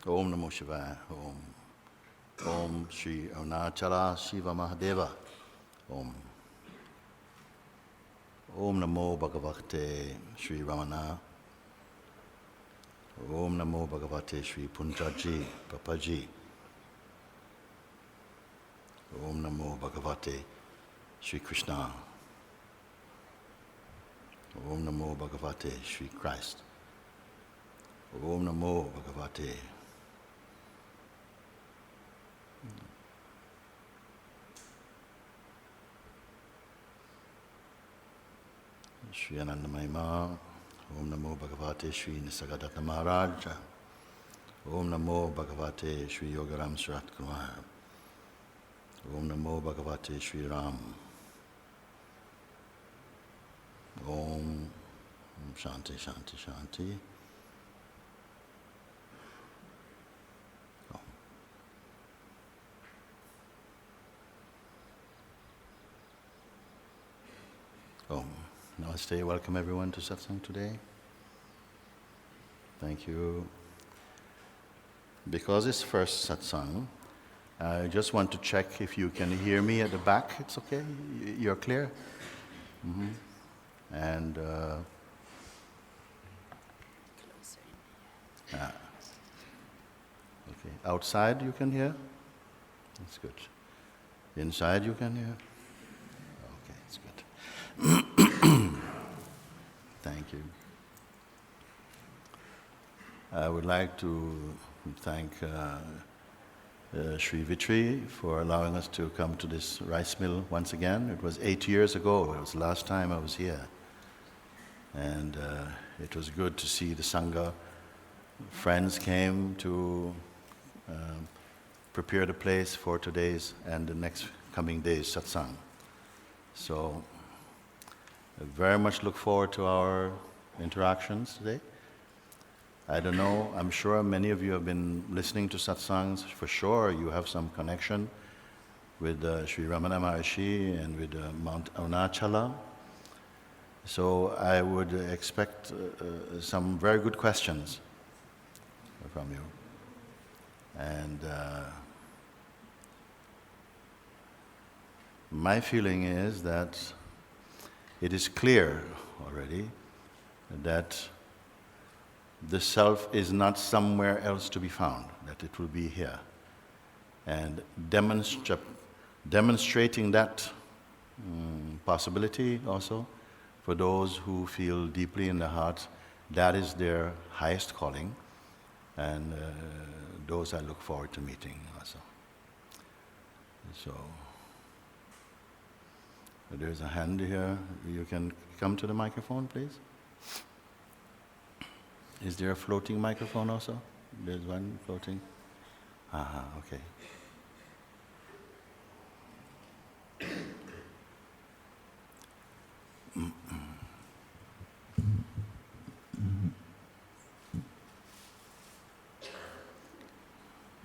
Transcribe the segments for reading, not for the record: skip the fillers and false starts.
Om Namo Shivaya. Om. Om Shri Arunachala Shiva Mahadeva. Om. Om Namo Bhagavate Shri Ramana. Om Namo Bhagavate Shri Punjaji Papaji. Om Namo Bhagavate Shri Krishna. Om Namo Bhagavate Shri Christ. Om Namo Bhagavate Shri Anandamayi Ma. Om Namo Bhagavate Shri Nisargadatta Maharaj. Om Namo Bhagavate Shri Yogaram Surat Kumar. Om Namo Bhagavate Shri Ram. Om Shanti Shanti Shanti. Om. Namaste. Welcome everyone to Satsang today. Thank you. Because it's first Satsang, I just want to check if you can hear me at the back. It's okay? You're clear? Mm-hmm. And okay. Outside you can hear? That's good. Inside you can hear? Okay, it's good. Thank you. I would like to thank Sri Vitri for allowing us to come to this rice mill once again. It was 8 years ago. It was the last time I was here. And it was good to see the Sangha. Friends came to prepare the place for today's and the next coming days Satsang. So I very much look forward to our interactions today. I don't know, I'm sure many of you have been listening to satsangs. For sure you have some connection with Sri Ramana Maharshi and with Mount Arunachala. So I would expect some very good questions from you. And my feeling is that it is clear already that the self is not somewhere else to be found, that it will be here. And demonstrating that possibility also for those who feel deeply in their hearts, that is their highest calling. And those I look forward to meeting also. So, there's a hand here. You can come to the microphone, please. Is there a floating microphone also? There's one floating? Aha, okay.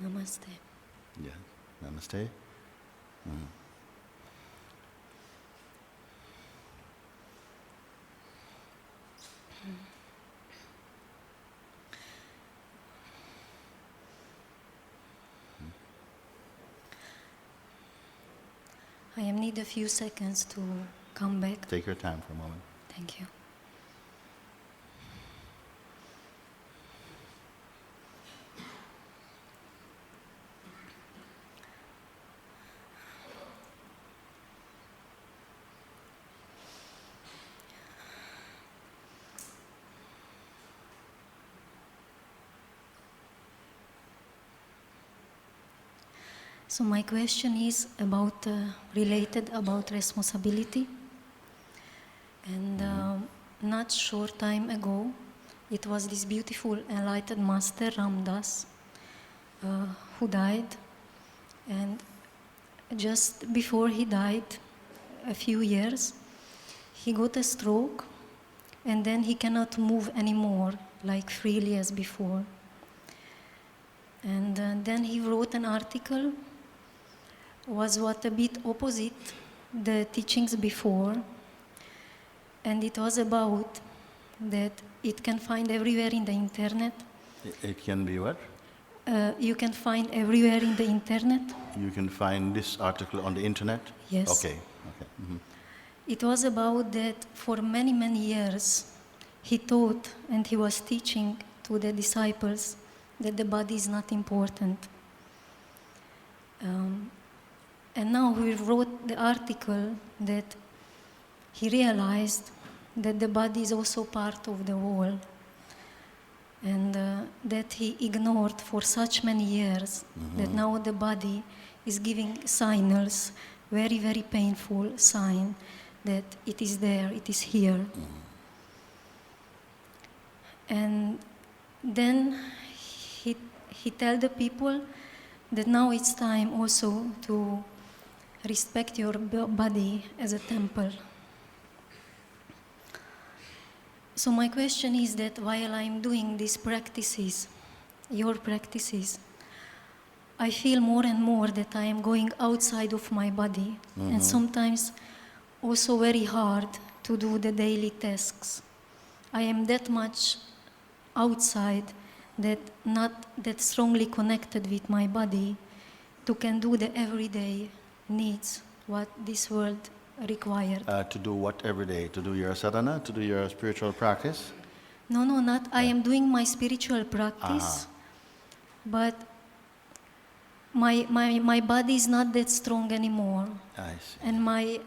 Namaste. Yeah, namaste. I need a few seconds to come back. Take your time for a moment. Thank you. So my question is about related about responsibility. And not short time ago, it was this beautiful enlightened master Ramdas who died. And just before he died, a few years, he got a stroke, and then he cannot move anymore like freely as before. And then he wrote an article. Was what a bit opposite the teachings before, and it was about that it can find everywhere in the internet. It can be what? you can find everywhere in the internet. You can find this article on the internet? Yes. Okay. Mhm. It was about that for many, many years he taught and he was teaching to the disciples that the body is not important. And now he wrote the article that he realized that the body is also part of the whole, and that he ignored for such many years, that now the body is giving signals, very, very painful sign that it is there, it is here. And then he tell the people that now it's time also to respect your body as a temple. So my question is that while I'm doing these practices, your practices, I feel more and more that I am going outside of my body, and sometimes also very hard to do the daily tasks. I am that much outside that not that strongly connected with my body to can do the everyday needs, what this world required. To do what every day? To do your sadhana? To do your spiritual practice? No, not. I am doing my spiritual practice, but my body is not that strong anymore. I see. And my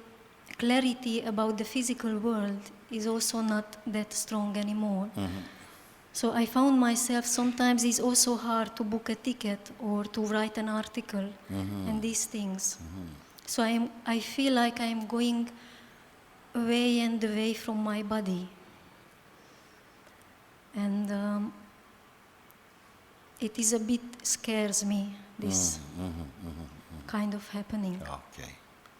clarity about the physical world is also not that strong anymore. So I found myself sometimes it's also hard to book a ticket or to write an article and these things. So I feel like I'm going away and away from my body. And it is a bit scares me, this kind of happening. Okay.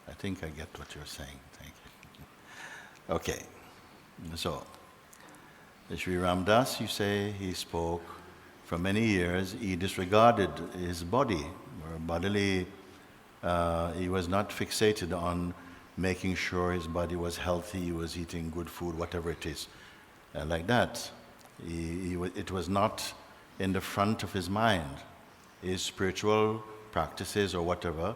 I think I get what you're saying. Thank you. Okay. So, Sri Ramdas, you say he spoke for many years, he disregarded his body, or bodily, he was not fixated on making sure his body was healthy, he was eating good food, whatever it is, like that. It was not in the front of his mind. His spiritual practices or whatever,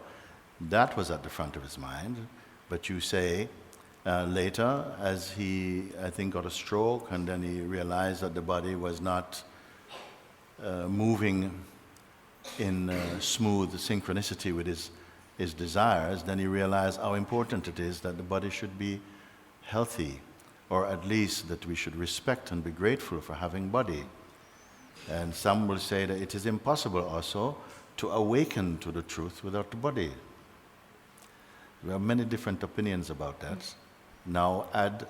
that was at the front of his mind. But you say, later, as he, I think, got a stroke, and then he realized that the body was not moving in smooth synchronicity with his desires, then he realized how important it is that the body should be healthy, or at least that we should respect and be grateful for having body. And some will say that it is impossible also to awaken to the truth without the body. There are many different opinions about that. Now, had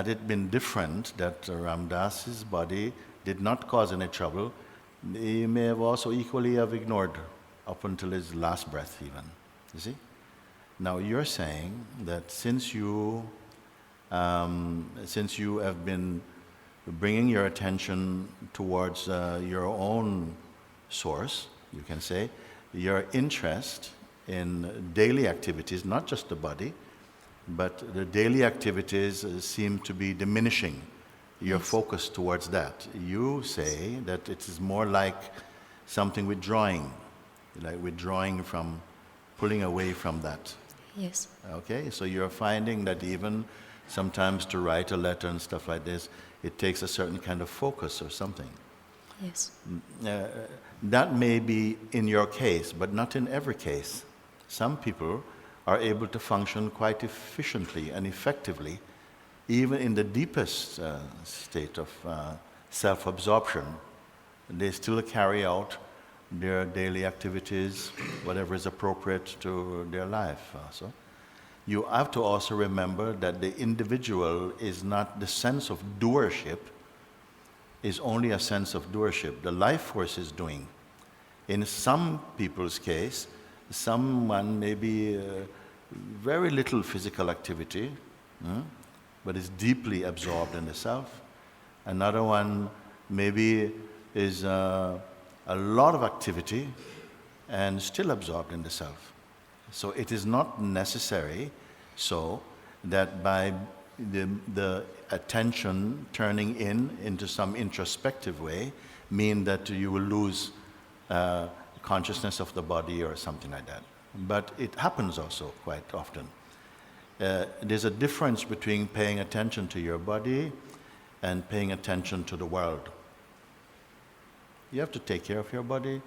it been different, that Ramdas's body did not cause any trouble, he may have also equally have ignored up until his last breath even, you see? Now you're saying that since you have been bringing your attention towards your own source, you can say, your interest in daily activities, not just the body, but the daily activities seem to be diminishing your focus towards that. You say that it is more like something withdrawing, like withdrawing from, pulling away from that. Yes. Okay, so you're finding that even sometimes to write a letter and stuff like this, it takes a certain kind of focus or something. Yes. That may be in your case, but not in every case. Some people are able to function quite efficiently and effectively, even in the deepest state of self-absorption. They still carry out their daily activities, whatever is appropriate to their life. So you have to also remember that the individual is not the sense of doership, is only a sense of doership. The life force is doing. In some people's case, someone may be very little physical activity, but is deeply absorbed in the self. Another one maybe is a lot of activity and still absorbed in the self. So it is not necessary so that by the attention turning into some introspective way mean that you will lose consciousness of the body or something like that. But it happens also quite often. There's a difference between paying attention to your body and paying attention to the world. You have to take care of your body.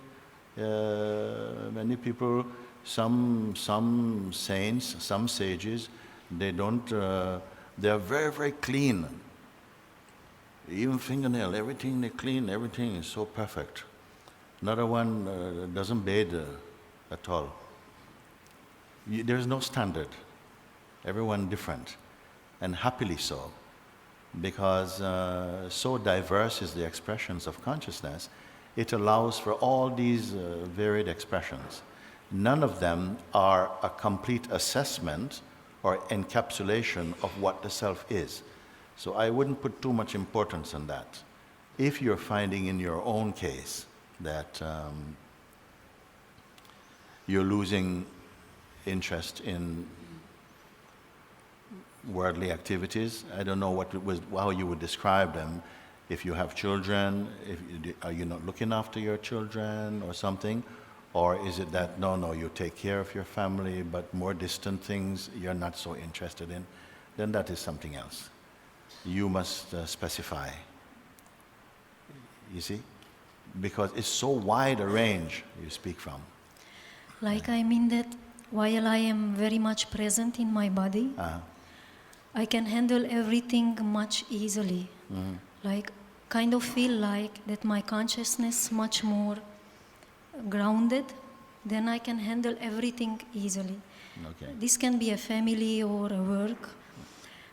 Many people, some saints, some sages, they don't, they are very, very clean. Even fingernail, everything they clean, everything is so perfect. Another one doesn't bathe at all. There's no standard. Everyone different, and happily so, because so diverse is the expressions of consciousness, it allows for all these varied expressions. None of them are a complete assessment or encapsulation of what the self is. So I wouldn't put too much importance on that. If you're finding in your own case that you're losing interest in worldly activities, I don't know how you would describe them. If you have children, are you not looking after your children or something? Or is it that, no, you take care of your family, but more distant things you're not so interested in? Then that is something else. You must specify. You see? Because it's so wide a range you speak from. Like, I mean that while I am very much present in my body, I can handle everything much easily. Mm-hmm. Like, kind of feel like that my consciousness much more grounded, then I can handle everything easily. Okay. This can be a family or a work,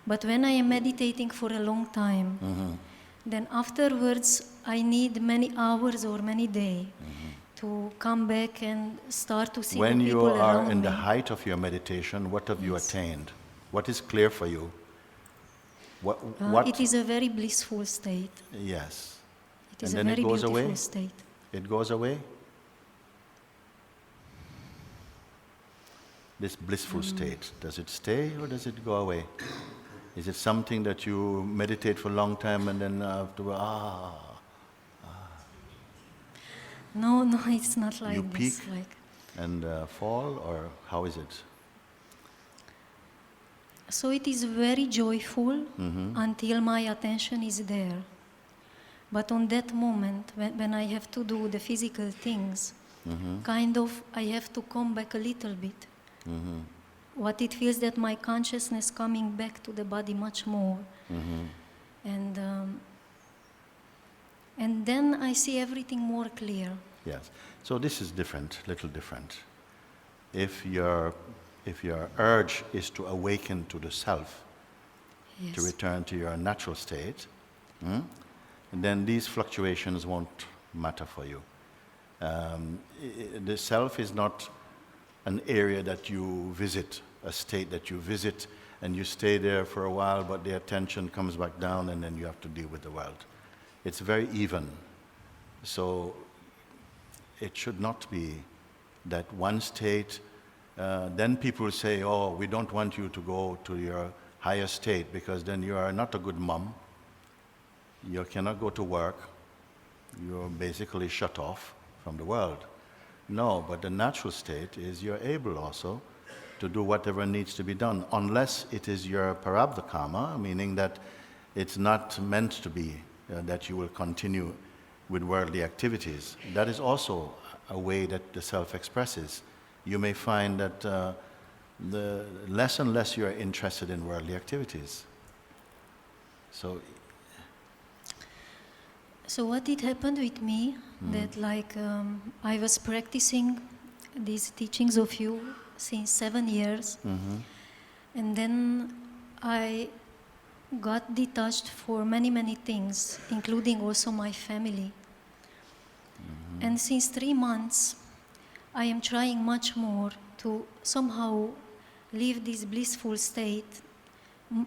but when I am meditating for a long time, then afterwards I need many hours or many days to come back and start to see when the people you are around in me. the height of your meditation, what have you attained? What is clear for you? What? It is a very blissful state. Yes. It is and a then very it goes beautiful away? state. It goes away? This blissful state, does it stay or does it go away? Is it something that you meditate for a long time and then after, No, it's not like you this. peak and fall, or how is it? So it is very joyful until my attention is there. But on that moment, when I have to do the physical things, kind of I have to come back a little bit. What it feels that my consciousness coming back to the body much more. And then I see everything more clear. Yes. So this is different, little different. If your urge is to awaken to the self, Yes. to return to your natural state, then these fluctuations won't matter for you. The self is not an area that you visit, a state that you visit and you stay there for a while, but the attention comes back down and then you have to deal with the world. It's very even. So it should not be that one state, then people say, oh, we don't want you to go to your higher state because then you are not a good mom. You cannot go to work. You're basically shut off from the world. No, but the natural state is you're able also to do whatever needs to be done, unless it is your parabdha karma, meaning that it's not meant to be that you will continue with worldly activities. That is also a way that the self expresses. You may find that the less and less you are interested in worldly activities. So what it happened with me, that like I was practicing these teachings of you since 7 years, and then I got detached for many, many things, including also my family. And since 3 months, I am trying much more to somehow live this blissful state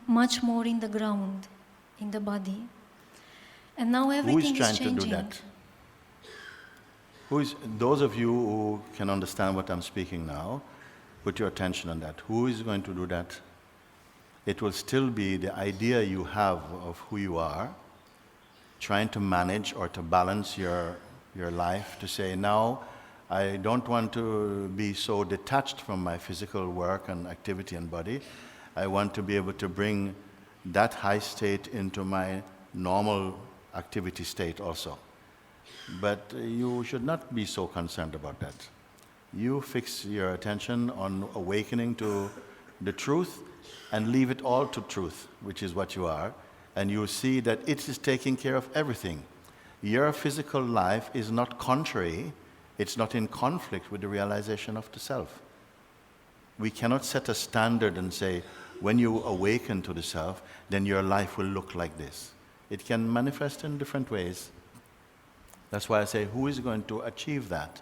much more in the ground, in the body. And now everything is changing. Who is trying to do that? Those of you who can understand what I'm speaking now, put your attention on that. Who is going to do that? It will still be the idea you have of who you are, trying to manage or to balance your your life to say, now I don't want to be so detached from my physical work and activity and body. I want to be able to bring that high state into my normal activity state also. But you should not be so concerned about that. You fix your attention on awakening to the truth and leave it all to truth, which is what you are, and you'll see that it is taking care of everything. Your physical life is not contrary, it's not in conflict with the realization of the self. We cannot set a standard and say, when you awaken to the self, then your life will look like this. It can manifest in different ways. That's why I say, who is going to achieve that?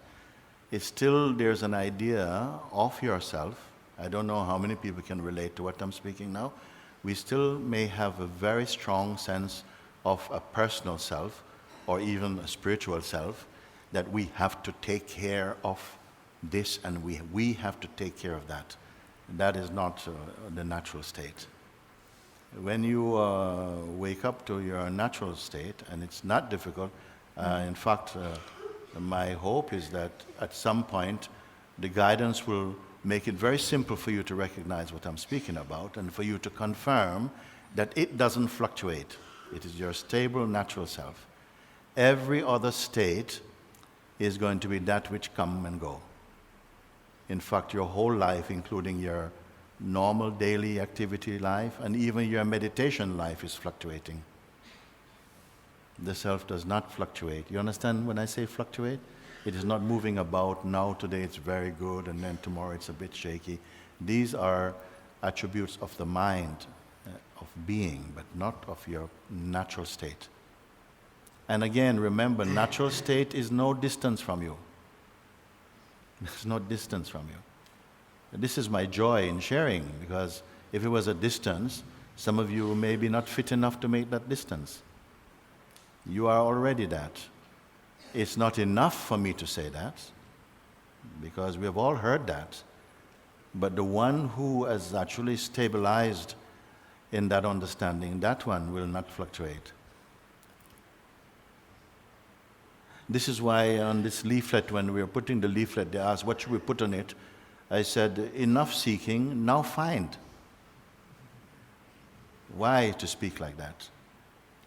It's still, there's an idea of yourself. I don't know how many people can relate to what I'm speaking now. We still may have a very strong sense of a personal self, or even a spiritual self, that we have to take care of this and we have to take care of that. That is not the natural state. When you wake up to your natural state, and it's not difficult, in fact, my hope is that at some point the guidance will make it very simple for you to recognize what I'm speaking about and for you to confirm that it doesn't fluctuate. It is your stable natural self. Every other state is going to be that which come and go. In fact, your whole life, including your normal daily activity life and even your meditation life, is fluctuating. The self does not fluctuate. You understand when I say fluctuate? It is not moving about, now today it's very good and then tomorrow it's a bit shaky. These are attributes of the mind, of being, but not of your natural state. And again, remember, natural state is no distance from you. There's no distance from you. This is my joy in sharing, because if it was a distance, some of you may be not fit enough to make that distance. You are already that. It's not enough for me to say that, because we have all heard that. But the one who has actually stabilized in that understanding, that one will not fluctuate. This is why on this leaflet, when we were putting the leaflet, they asked, what should we put on it? I said, enough seeking, now find. Why to speak like that?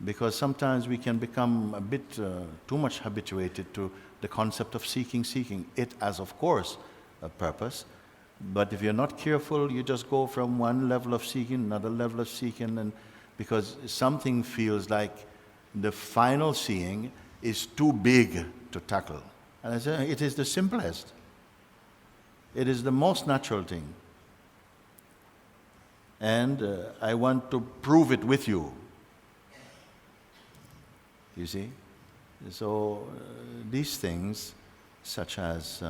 Because sometimes we can become a bit too much habituated to the concept of seeking. It has, of course, a purpose, but if you're not careful, you just go from one level of seeking, another level of seeking, and because something feels like the final seeing is too big to tackle. And I say, it is the simplest. It is the most natural thing. And I want to prove it with you. You see? So these things, such as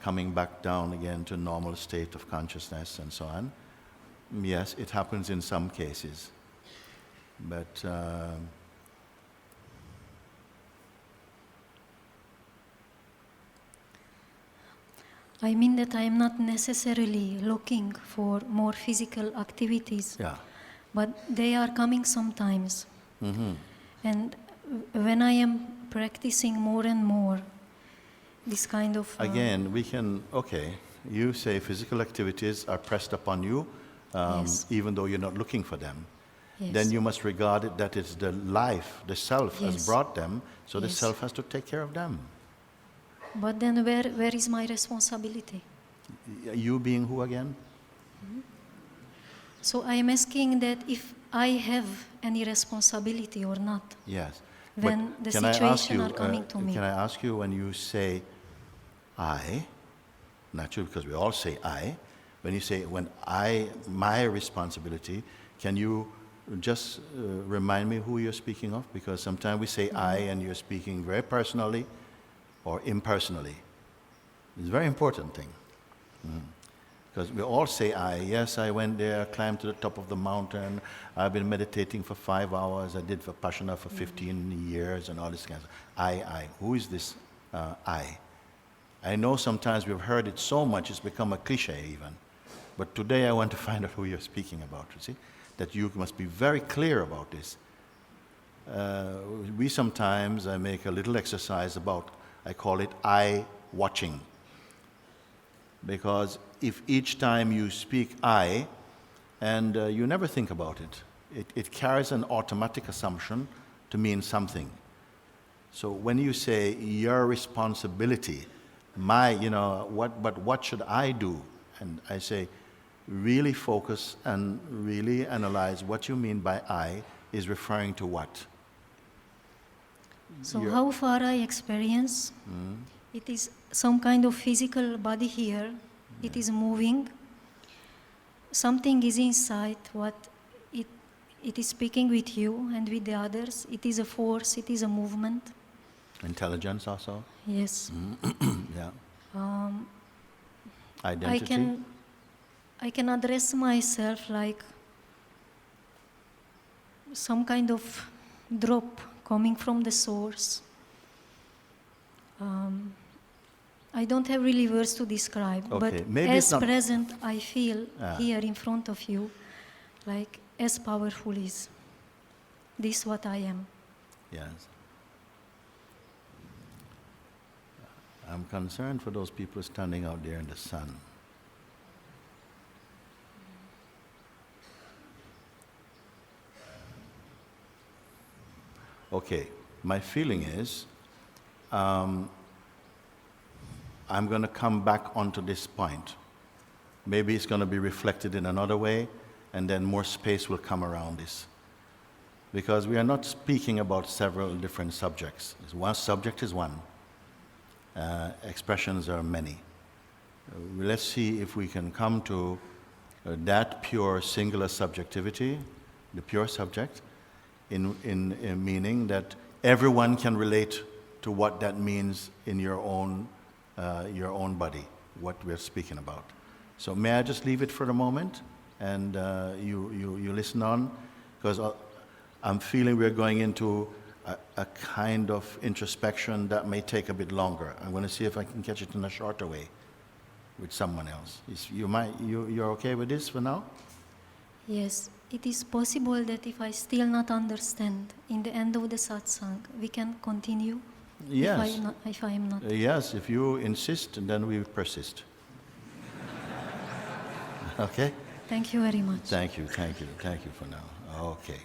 coming back down again to normal state of consciousness and so on, yes, it happens in some cases. But I mean that I am not necessarily looking for more physical activities, yeah. but they are coming sometimes. Mm-hmm. And when I am practicing more and more, this kind of... Again, we can, okay, you say physical activities are pressed upon you, yes. even though you're not looking for them. Yes. Then you must regard it that it's the life, the self yes. has brought them, so the yes. self has to take care of them. But then where is my responsibility? You being who again? Mm-hmm. So I am asking that if I have any responsibility or not. Yes. When but the can situation are coming to me. Can I ask you, when you say I, naturally because we all say I, when you say my responsibility, can you just remind me who you're speaking of? Because sometimes we say I and you're speaking very personally or impersonally. It's a very important thing. Because we all say I. Yes, I went there, climbed to the top of the mountain. I've been meditating for 5 hours. I did Vipassana for 15 years and all this kind of stuff. I. Who is this I? I know sometimes we've heard it so much it's become a cliche even. But today I want to find out who you're speaking about, you see? That you must be very clear about this. we sometimes, I make a little exercise about, I call it I watching. Because if each time you speak I, and you never think about it, it carries an automatic assumption to mean something. So when you say your responsibility, what should I do? And I say, really focus and really analyze what you mean by I is referring to what? So how far I experience, it is some kind of physical body here, it is moving, something is inside what it is speaking with you and with the others, it is a force, it is a movement. Intelligence also? Yes. Yeah. Identity? I can address myself like some kind of drop coming from the source. I don't have really words to describe, Okay, but maybe as it's not- present I feel here in front of you, like as powerful is this what I am. Yes. I'm concerned for those people standing out there in the sun. Okay, my feeling is, I'm going to come back onto this point. Maybe it's going to be reflected in another way, and then more space will come around this. Because we are not speaking about several different subjects. One subject is one. Expressions are many. Let's see if we can come to that pure singular subjectivity, the pure subject, in meaning that everyone can relate to what that means in your own body, what we're speaking about. So may I just leave it for a moment, and you listen on, because I'm feeling we're going into a kind of introspection that may take a bit longer. I'm going to see if I can catch it in a shorter way with someone else. You're okay with this for now? Yes, it is possible that if I still not understand, in the end of the satsang, we can continue? Yes. If I am not. Yes, if you insist, then we persist. Okay? Thank you very much. Thank you for now. Okay.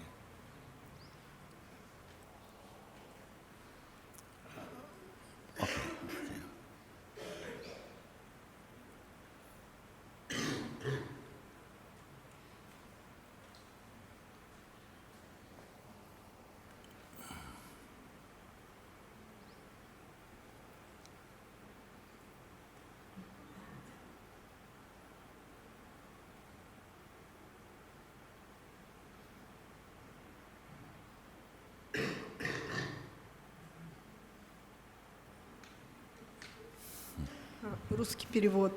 Русский перевод.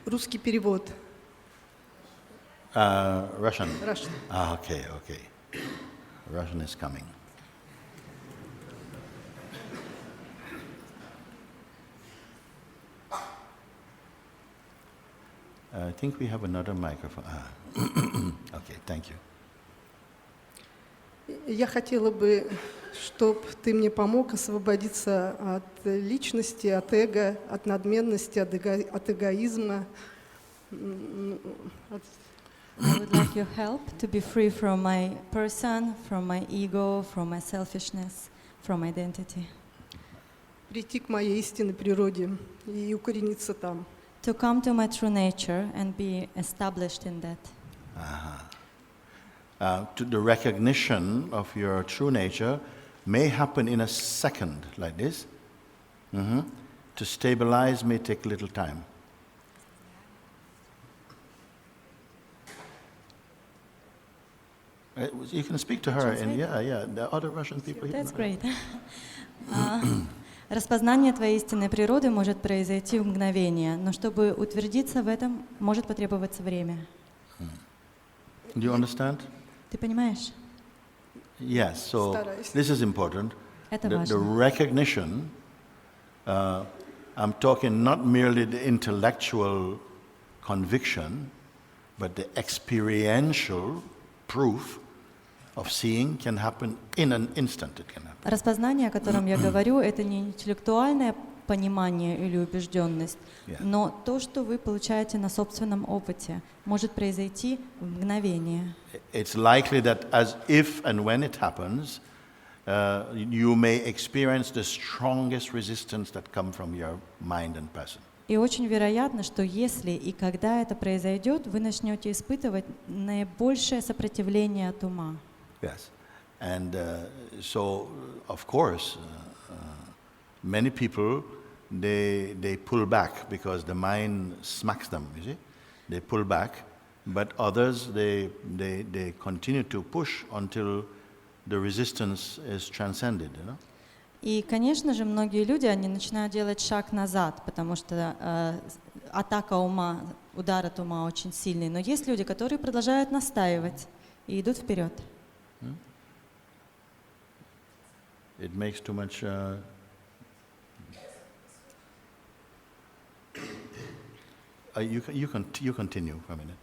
Русский перевод. Russian. Russian. Okay. Russian is coming. I think we have another microphone. Okay, thank you. Я хотела бы, чтобы ты мне помог освободиться от личности, от эго, от надменности, от эгоизма. I would like your help to be free from my person, from my ego, from my selfishness, from identity. Прийти к моей истинной природе и укорениться там. To come to my true nature and be established in that. To the recognition of your true nature may happen in a second, like this. To stabilize may take a little time. You can speak to her, and the other Russian people here. That's great. Распознание твоей истинной природы может произойти в мгновение, но чтобы утвердиться в этом, может потребоваться время. Do you understand? Ты понимаешь? Yes, so this is important. Это The важно. recognition, I'm talking not merely the intellectual conviction, but the experiential proof of seeing can happen in an instant. It can happen. Распознание, о котором я говорю, это не интеллектуальное понимание или убежденность, Yeah. но то, что вы получаете на собственном опыте, может произойти в мгновение. It's likely that as if and when it happens, you may experience the strongest resistance that come from your mind and person. И очень вероятно, что если и когда это произойдет, вы начнете испытывать наибольшее сопротивление от ума. Yes. And so, of course, many people, they pull back because the mind smacks them, you see? They pull back, but others, they continue to push until the resistance is transcended, you know? И, конечно же, многие люди, они начинают делать шаг назад, потому что атака ума, удар от ума очень сильный. Но есть люди, которые продолжают настаивать и идут вперед. It makes too much... you continue for a minute.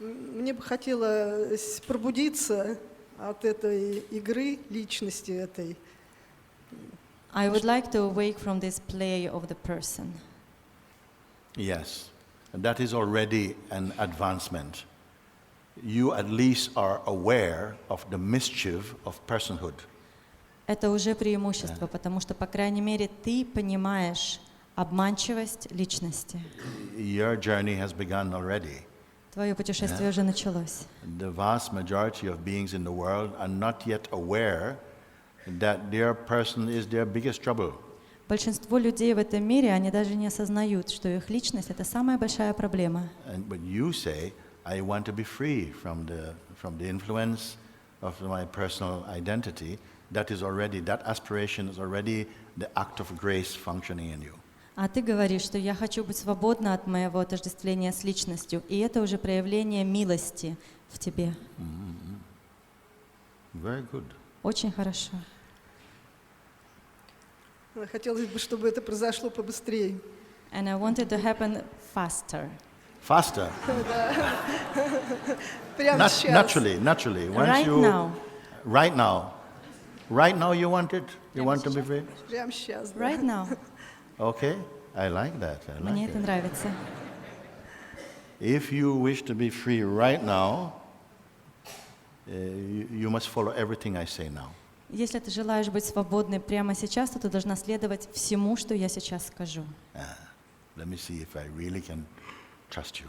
Мне бы хотелось пробудиться от этой игры личности этой. I would like to awake from this play of the person. Yes, and that is already an advancement. You at least are aware of the mischief of personhood. Это уже преимущество, потому что, по крайней мере, ты понимаешь обманчивость личности. Your journey has begun already. Твое путешествие уже началось. The vast majority of beings in the world are not yet aware that their person is their biggest trouble. Большинство людей в этом мире, они даже не осознают, что их личность — это самая большая проблема. But you say, I want to be free from the influence of my personal identity. That aspiration is already the act of grace functioning in you. А ты говоришь, что я хочу быть свободна от моего отождествления с личностью, и это уже проявление милости в тебе. Very good. Очень хорошо. Хотелось бы, чтобы это произошло побыстрее. And I want it to happen faster. Faster. Прямо сейчас. Naturally. Right now. Right now you want it? You want to be free? Прямо сейчас. да. Right now. Okay, I like that. Мне это нравится. If you wish to be free right now, you must follow everything I say now. Если ты желаешь быть свободной прямо сейчас, то ты должна следовать всему, что я сейчас скажу. Let me see if I really can trust you.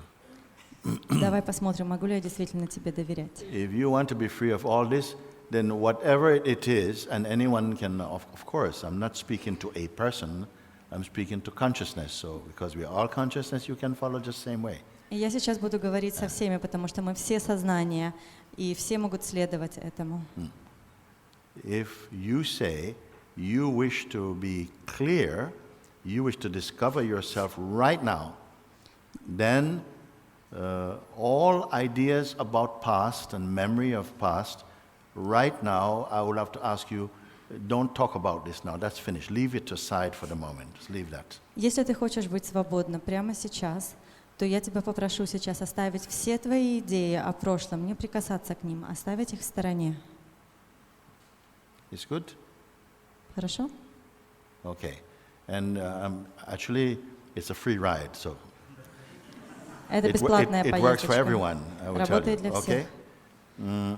Давай посмотрим, могу ли я действительно тебе доверять. If you want to be free of all this, then whatever it is, and anyone can, of course, I'm not speaking to a person, I'm speaking to consciousness. So, because we are all consciousness, you can follow just the same way. И я сейчас буду говорить со всеми, потому что мы все сознание, и все могут следовать этому. If you say you wish to be clear, you wish to discover yourself right now, then all ideas about past and memory of past, right now, I will have to ask you, don't talk about this now. That's finished. Leave it aside for the moment. Just leave that. Если ты хочешь быть свободна прямо сейчас, то я тебя попрошу сейчас оставить все твои идеи о прошлом, не прикасаться к ним, оставить их в стороне. It's good? Хорошо? Okay. And actually, it's a free ride, so Это бесплатная it works for поездочка. everyone, I will tell you. Работает для всех. Okay?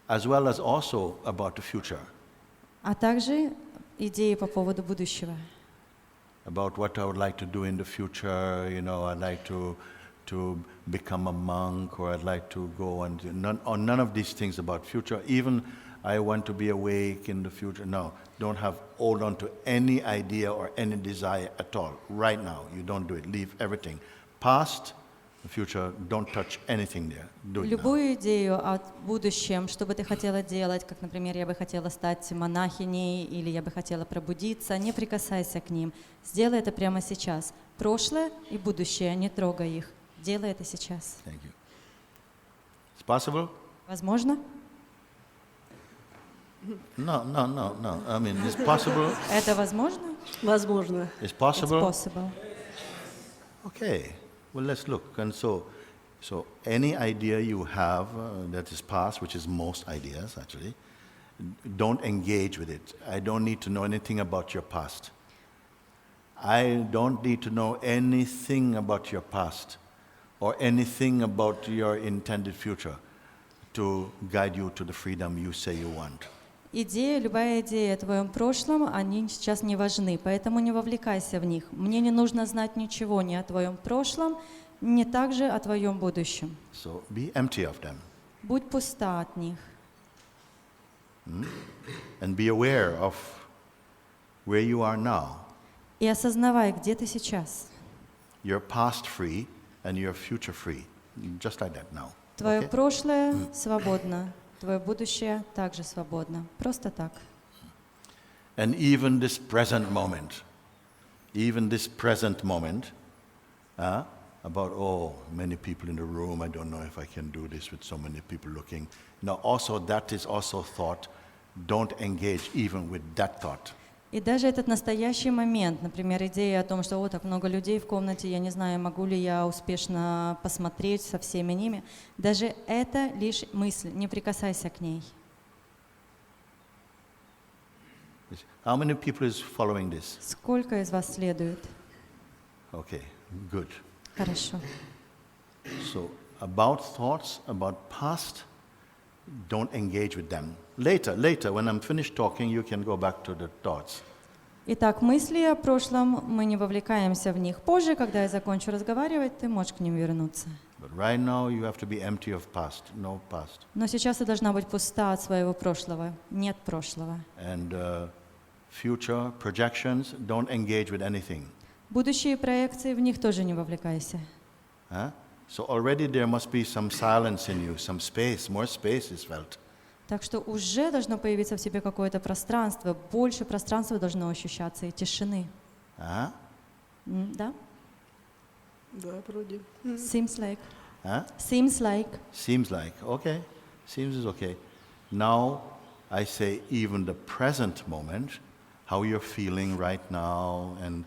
As well as also about the future, А также идеи по поводу будущего. about what I would like to do in the future. You know, I'd like to become a monk, or I'd like to go and none of these things about future. Even I want to be awake in the future. No, don't hold on to any idea or any desire at all. Right now, you don't do it. Leave everything. Past, the future, don't touch anything there. Do it now. Любую идею о будущем, что бы ты хотела делать, как, например, я бы хотела стать монахиней, или я бы хотела пробудиться, не прикасайся к ним. Сделай это прямо сейчас. Прошлое и будущее, не трогай их. Делай это сейчас. Thank you. It's possible? Возможно? No. I mean, it's possible. Это возможно? Возможно. It's It's possible. possible. Okay. Well, let's look. And so, So any idea you have that is past, which is most ideas actually, don't engage with it. I don't need to know anything about your past. I don't need to know anything about your past or anything about your intended future to guide you to the freedom you say you want. Любая идея о твоем прошлом, они сейчас не важны, поэтому не вовлекайся в них. Мне не нужно знать ничего ни о твоем прошлом, ни также о твоем будущем. So be empty of them. Будь пуста от них. And be aware of where you are now. И осознавай, где ты сейчас. You're past free and you're future free. Just like that now. Твое Okay? прошлое свободно, твое будущее также свободно. Просто так. And even this present moment, about, oh, many people in the room, I don't know if I can do this with so many people looking. Now, also, that is also thought. Don't engage even with that thought. И даже этот настоящий момент, например, идея о том, что вот так много людей в комнате, я не знаю, могу ли я успешно посмотреть со всеми ними, даже это лишь мысль, не прикасайся к ней. How many people is following this? Сколько из вас следует? Okay, good. Хорошо. So, about thoughts, about past, don't engage with them. Later, when I'm finished talking, you can go back to the thoughts. Итак, мысли о прошлом, мы не вовлекаемся в них. Позже, когда я закончу разговаривать, ты можешь к ним вернуться. But right now, you have to be empty of past, no past. Но сейчас ты должна быть пуста от своего прошлого. Нет прошлого. And future projections, don't engage with anything. Будущие проекции, в них тоже не вовлекайся. Huh? So already there must be some silence in you, some space, more space is felt. Так что уже должно появиться в тебе какое-то пространство, больше пространства должно ощущаться и тишины. Huh? Да? Да, вроде. Seems like. Huh? Seems like. Seems like, okay. Seems is okay. Now I say even the present moment, how you're feeling right now and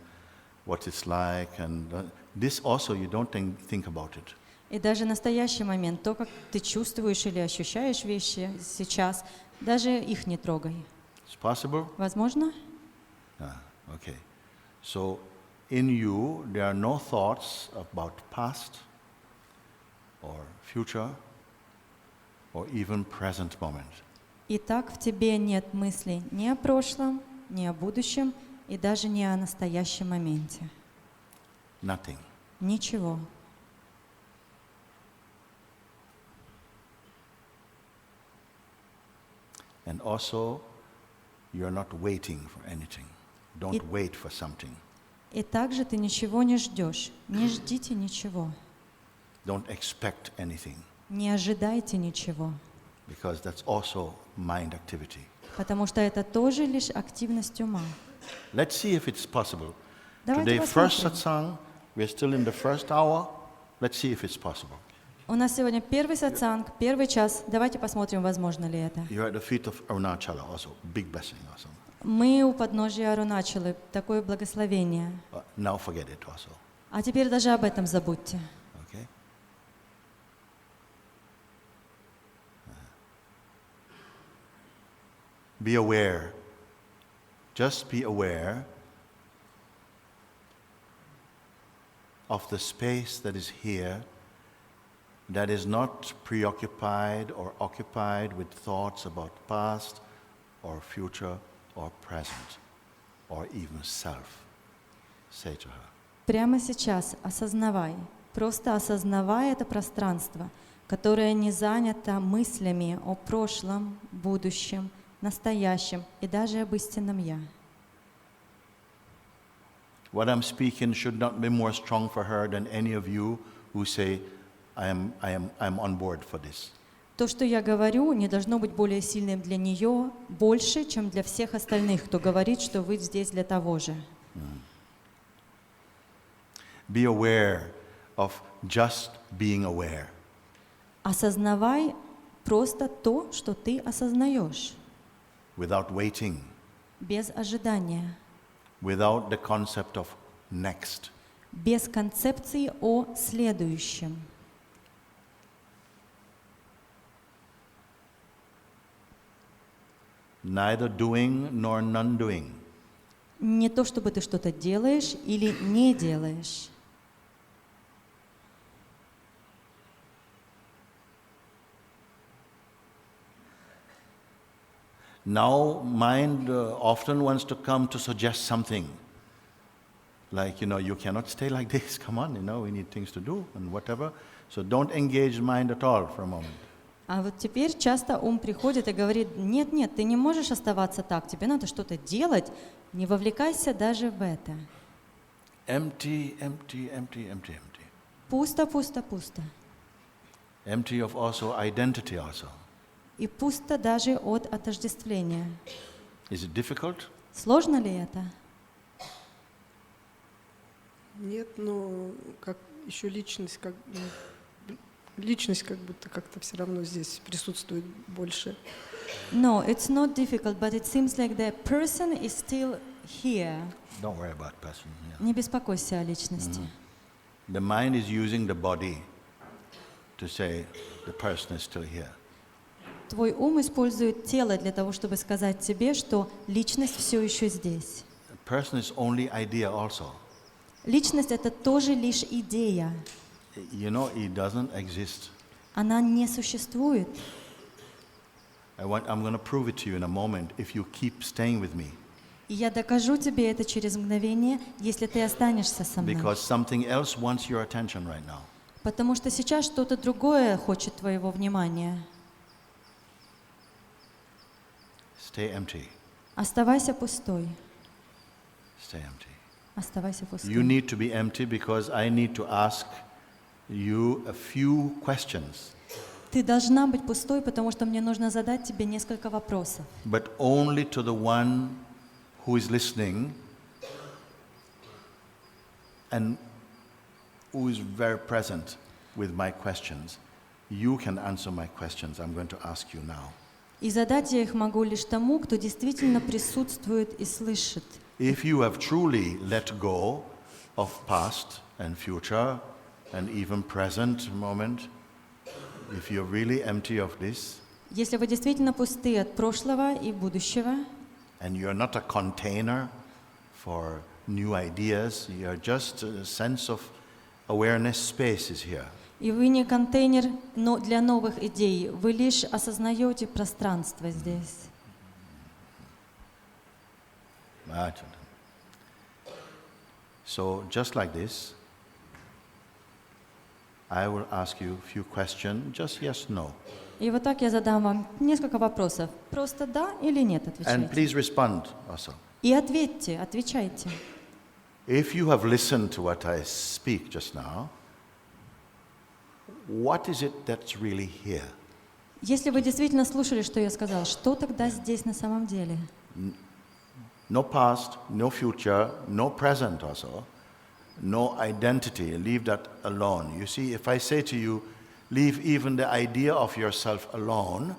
what it's like, and this also you don't think about it. И даже настоящий момент, то, как ты чувствуешь или ощущаешь вещи сейчас, даже их не трогай. It's possible? Возможно? Okay. So in you there are no thoughts about past or future or even present moment. Итак, в тебе нет мыслей ни о прошлом, ни о будущем и даже не о настоящем моменте. Nothing. Ничего. And also, you're not waiting for anything. Don't wait for something. И также ты ничего не ждешь. Не ждите ничего. Don't expect anything, Не ожидайте ничего. because that's also mind activity. Потому что это тоже лишь активность ума. Let's see if it's possible. Давайте Today, first посмотрим. satsang, we're still in the first hour. Let's see if it's possible. У нас сегодня первый сатсанг, первый час. Давайте посмотрим, возможно ли это. You're at the feet of Arunachala also. Big blessing also. Мы у подножия Аруначалы. Такое благословение. Now forget it also. А теперь даже об этом забудьте. Okay? Be aware. Just be aware of the space that is here, that is not preoccupied or occupied with thoughts about past or future or present or even self. Say to her. Прямо сейчас осознавай, просто осознавай это пространство, которое не занято мыслями о прошлом, будущем, настоящем и даже об истинном «Я». What I'm speaking should not be more strong for her than any of you who say, I'm on board for this. То, что я говорю, не должно быть более сильным для нее, больше, чем для всех остальных, кто говорит, что вы здесь для того же. Be aware of just being aware. Осознавай просто то, что ты осознаешь, Without waiting, без ожидания, without the concept of next. без концепции о следующем. neither doing nor non-doing. Не то, чтобы ты что-то делаешь или не делаешь. Now, mind often wants to come to suggest something. Like, you cannot stay like this. Come on, we need things to do and whatever. So don't engage mind at all for a moment. А вот теперь часто ум приходит и говорит: нет, нет, ты не можешь оставаться так, тебе надо что-то делать, не вовлекайся даже в это. Empty, empty, empty, empty, empty. Пусто, пусто, пусто. Empty of also identity also. И пусто даже от отождествления. Is it difficult? Сложно ли это? Нет, но как еще личность, личность как будто как-то все равно здесь присутствует больше. No, it's not difficult, but it seems like the person is still here. Don't worry about person. Yeah. Не беспокойся о личности. The mind is using the body to say the person is still here. Твой ум использует тело для того, чтобы сказать тебе, что личность все еще здесь. The person is only idea also. Личность — это тоже лишь идея. It doesn't exist. Она не существует. I'm going to prove it to you in a moment if you keep staying with me. И я докажу тебе это через мгновение, если ты останешься со мной. Because something else wants your attention right now. Потому что сейчас что-то другое хочет твоего внимания. Stay empty. Оставайся пустой. Stay empty. Оставайся пустой. You need to be empty because I need to ask you a few questions. Ты должна быть пустой, потому что мне нужно задать тебе несколько вопросов. But only to the one who is listening and who is very present with my questions. You can answer my questions. I'm going to ask you now. И задать я их могу лишь тому, кто действительно присутствует и слышит. If you have truly let go of past and future and even present moment, if you're really empty of this, Если вы действительно пусты от прошлого и будущего, and you're not a container for new ideas, you're just a sense of awareness space is here. и вы не контейнер, но для новых идей, вы лишь осознаете пространство здесь. So just like this, I will ask you a few questions, just yes, no. И вот так я задам вам несколько вопросов. Просто да или нет And отвечайте. please respond also. И ответьте, отвечайте. If you have listened to what I speak just now, what is it that's really here? Если вы действительно слушали, что я сказал, что тогда здесь на самом деле? No past, no future, no present also, no identity. Leave that alone. You see, if I say to you, leave even the idea of yourself alone,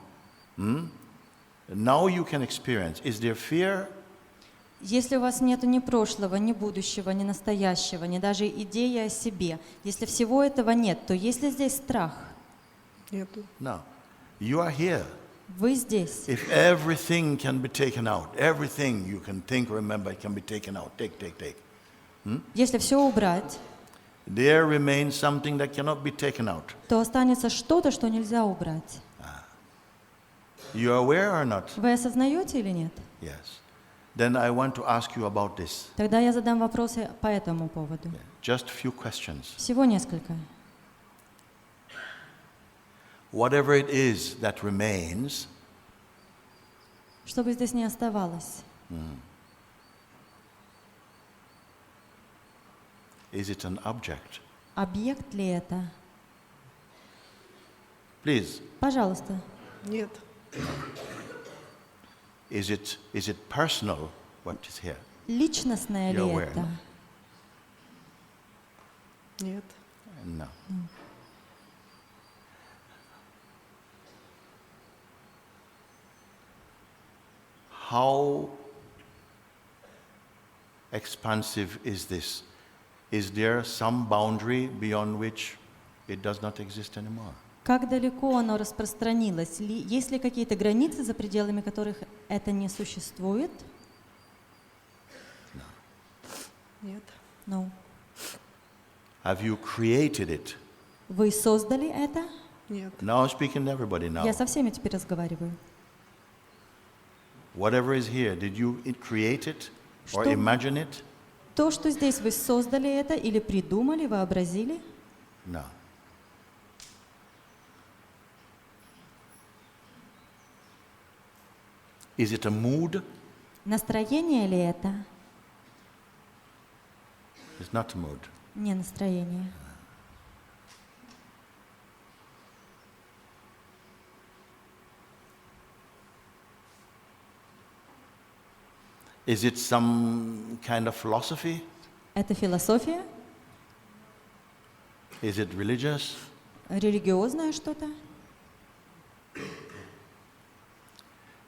now you can experience. Is there fear? Если у вас нет ни прошлого, ни будущего, ни настоящего, ни даже идеи о себе, если всего этого нет, то есть ли здесь страх? Нету. No. You are here. Вы здесь. If everything can be taken out, everything you can think, remember, it can be taken out. Take. Если все убрать, There remains something that cannot be taken out. то останется что-то, что нельзя убрать. You are aware or not? Вы осознаете или нет? Yes. Then I want to ask you about this. Тогда я задам вопросы по этому поводу. Just a few questions. Всего несколько. Whatever it is that remains, Что бы здесь ни оставалось. is it an object? Объект ли это? Please, Пожалуйста. Нет. is it personal, what is here? Личностное ли You're aware, это? Нет. No. How expansive is this? Is there some boundary beyond which it does not exist anymore? Как далеко оно распространилось? Есть ли какие-то границы, за пределами которых это не существует? Нет. No. Have you created it? Вы создали это? Нет. Now I'm speaking to everybody now. Я со всеми теперь разговариваю. Whatever is here, did you create it or Что? imagine it? То, что здесь вы создали это или придумали, вообразили? No. Is it a mood? Настроение ли это? It's not a mood. Не настроение. Is it some kind of philosophy? Это философия? Is it religious? Религиозное что-то?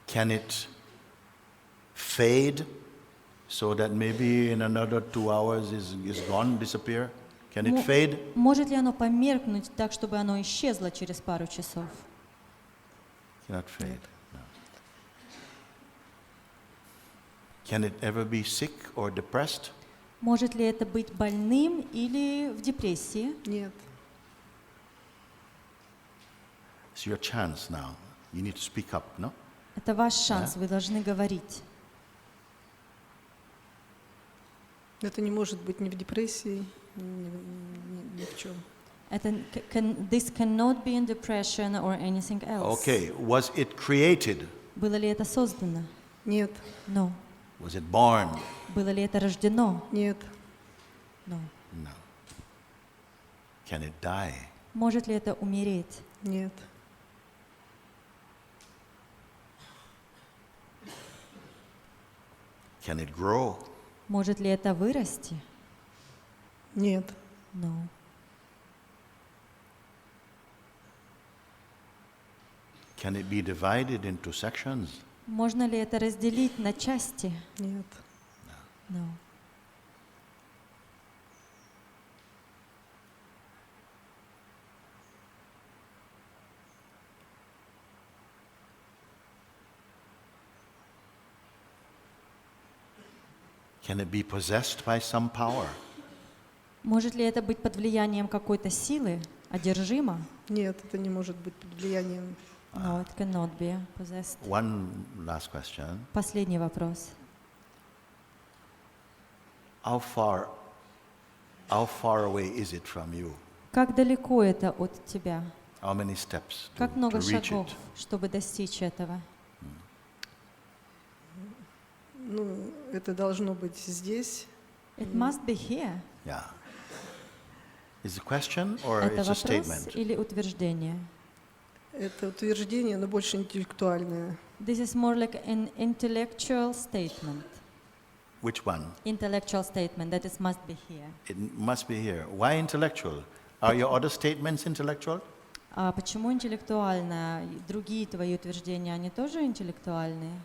Can it fade so that maybe in another 2 hours is gone, disappear? Can it fade? Может ли оно померкнуть так, чтобы оно исчезло через пару часов? Cannot fade. No. Can it ever be sick or depressed? Может ли это быть больным или в депрессии? Нет. It's your chance now. You need to speak up, no? Это ваш шанс, вы должны говорить. Это не может быть ни в депрессии, ни в чем. This cannot be in depression or anything else. Okay, was it created? Было ли это создано? Нет. No. Was it born? Было ли это рождено? Нет. No. No. Can it die? Может ли это умереть? Нет. Can it grow? Может ли это вырасти? Нет. No. Can it be divided into sections? Можно ли это разделить на части? Нет. No. Can it be possessed by some power? Может ли это быть под влиянием какой-то силы, одержимо? Нет, это не может быть под влиянием. No, it cannot be possessed. One last question. Последний вопрос. How far away is it from you? Как далеко это от тебя? How many steps Как много to reach шагов, it? чтобы достичь этого? Ну, это должно быть здесь. It must be here. Yeah. Is it a question or Это it's a вопрос statement? или утверждение? Это утверждение, но больше интеллектуальное. This is more like an intellectual statement. Which one? Intellectual statement that it must be here. It must be here. Why intellectual? Are your other statements intellectual? А почему интеллектуально? Другие твои утверждения, они тоже интеллектуальные?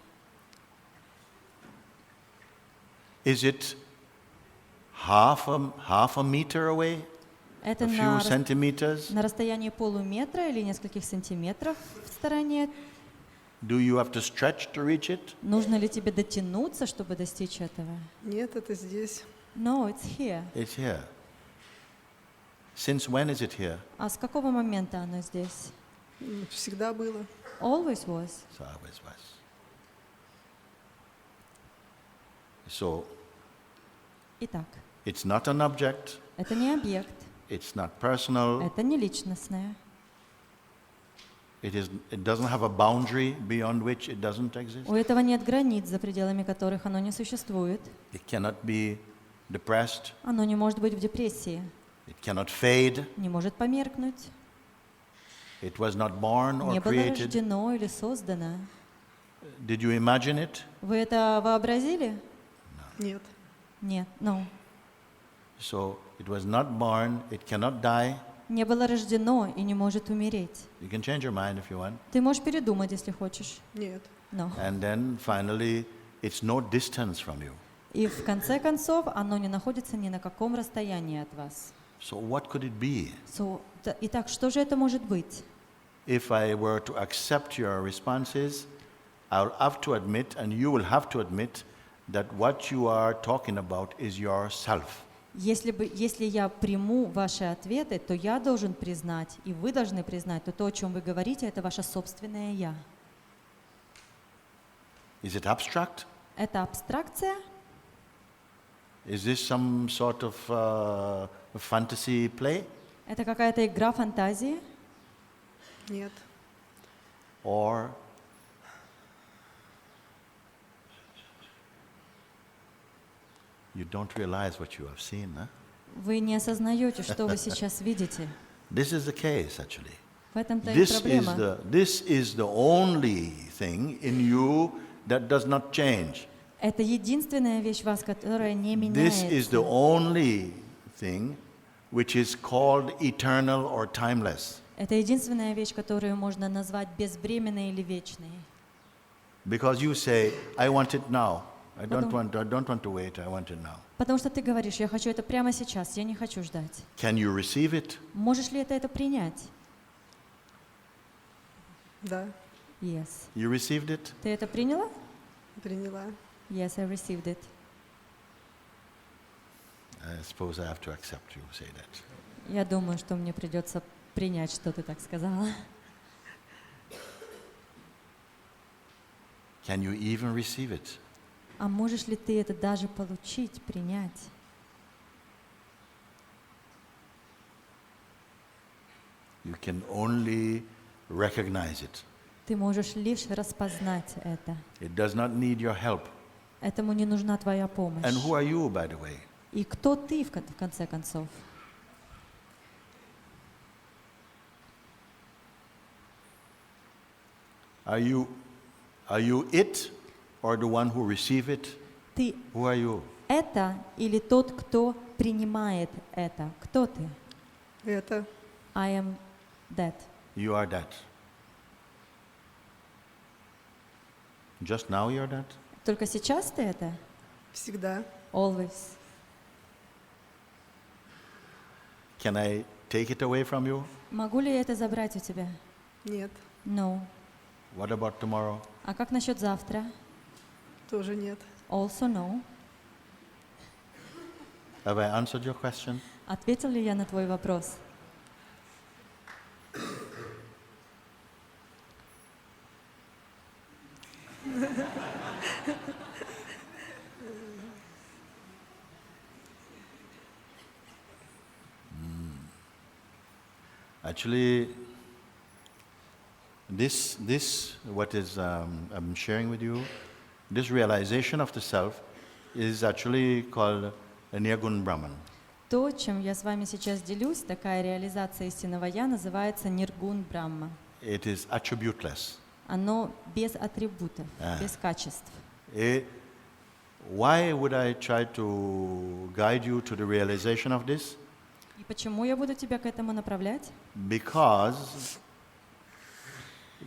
Is it half a meter away? Это A few centimeters? на расстоянии полуметра или нескольких сантиметров в стороне? Do you have to stretch to reach it? Нужно ли тебе дотянуться, чтобы достичь этого? Нет, это здесь. No, it's here. It's here. Since when is it here? А с какого момента оно здесь? Всегда было. Always was. So always was. So Итак, it's not an object. это не объект, It's not personal. это не личностное. It doesn't have a boundary beyond which it doesn't exist. У этого нет границ, за пределами которых оно не существует. It cannot be depressed. Оно не может быть в депрессии, It cannot fade. не может померкнуть, It was not born or не было created. рождено или создано. Did you imagine it? Вы это вообразили? Нет. Нет, no. So it was not born. It cannot die. Не было рождено и не может умереть. You can change your mind if you want. Ты можешь передумать, если хочешь. Нет. No. And then finally, it's no distance from you. И в конце концов, оно не находится ни на каком расстоянии от вас. So what could it be? Итак, что же это может быть? If I were to accept your responses, I'll have to admit, and you will have to admit, that what you are talking about is yourself. Если я приму ваши ответы, то я должен признать, и вы должны признать, то, о чем вы говорите, это ваше собственное «я». Is it abstract? Это абстракция? Is this some sort of fantasy play? Это какая-то игра фантазии? Нет. Or you don't realize what you have seen, huh? Вы не осознаете, что вы сейчас видите. This is the case, actually. В этом-то и This проблема. is the only thing in you that does not change. Это единственная вещь в вас, которая не This is the меняется. only thing which is called eternal or timeless. Это единственная вещь, которую можно назвать безвременной или вечной. Because you say, I want it now. I don't Потом- want to wait, I want it now. Потому что ты говоришь, я хочу это прямо сейчас, я не хочу ждать. Can you receive it? Можешь ли это принять? Да, Yes. You received it? Ты это приняла? приняла. Yes, I received it. I suppose I have to accept you say that. Я думаю, что мне придется принять, что ты так сказала. Can you even receive it? А можешь ли ты это даже получить, принять? You can only recognize it. Ты можешь лишь распознать это. It does not need your help. Этому не нужна твоя помощь. And who are you, by the way? И кто ты в конце концов? Are you it or the one who receive it? Ты Who are you? это или тот, кто принимает это? Кто ты? Это I am that. You are that. Just now you're that? Только сейчас ты это? всегда. Always. Can I take it away from you? Могу ли я это забрать у тебя? Нет, No. What about tomorrow? А как насчет завтра? тоже нет. Also no. Have I answered your question? Ответил ли я на твой вопрос? Actually, this what is I'm sharing with you, this realization of the self is actually called a Nirgun Brahman. То, чем я с вами сейчас делюсь, такая реализация истинного «я» называется ниргун Брахма. It is attributeless. Оно без атрибутов, без качеств. Why would I try to guide you to the realization of this? И почему я буду тебя к этому направлять? Because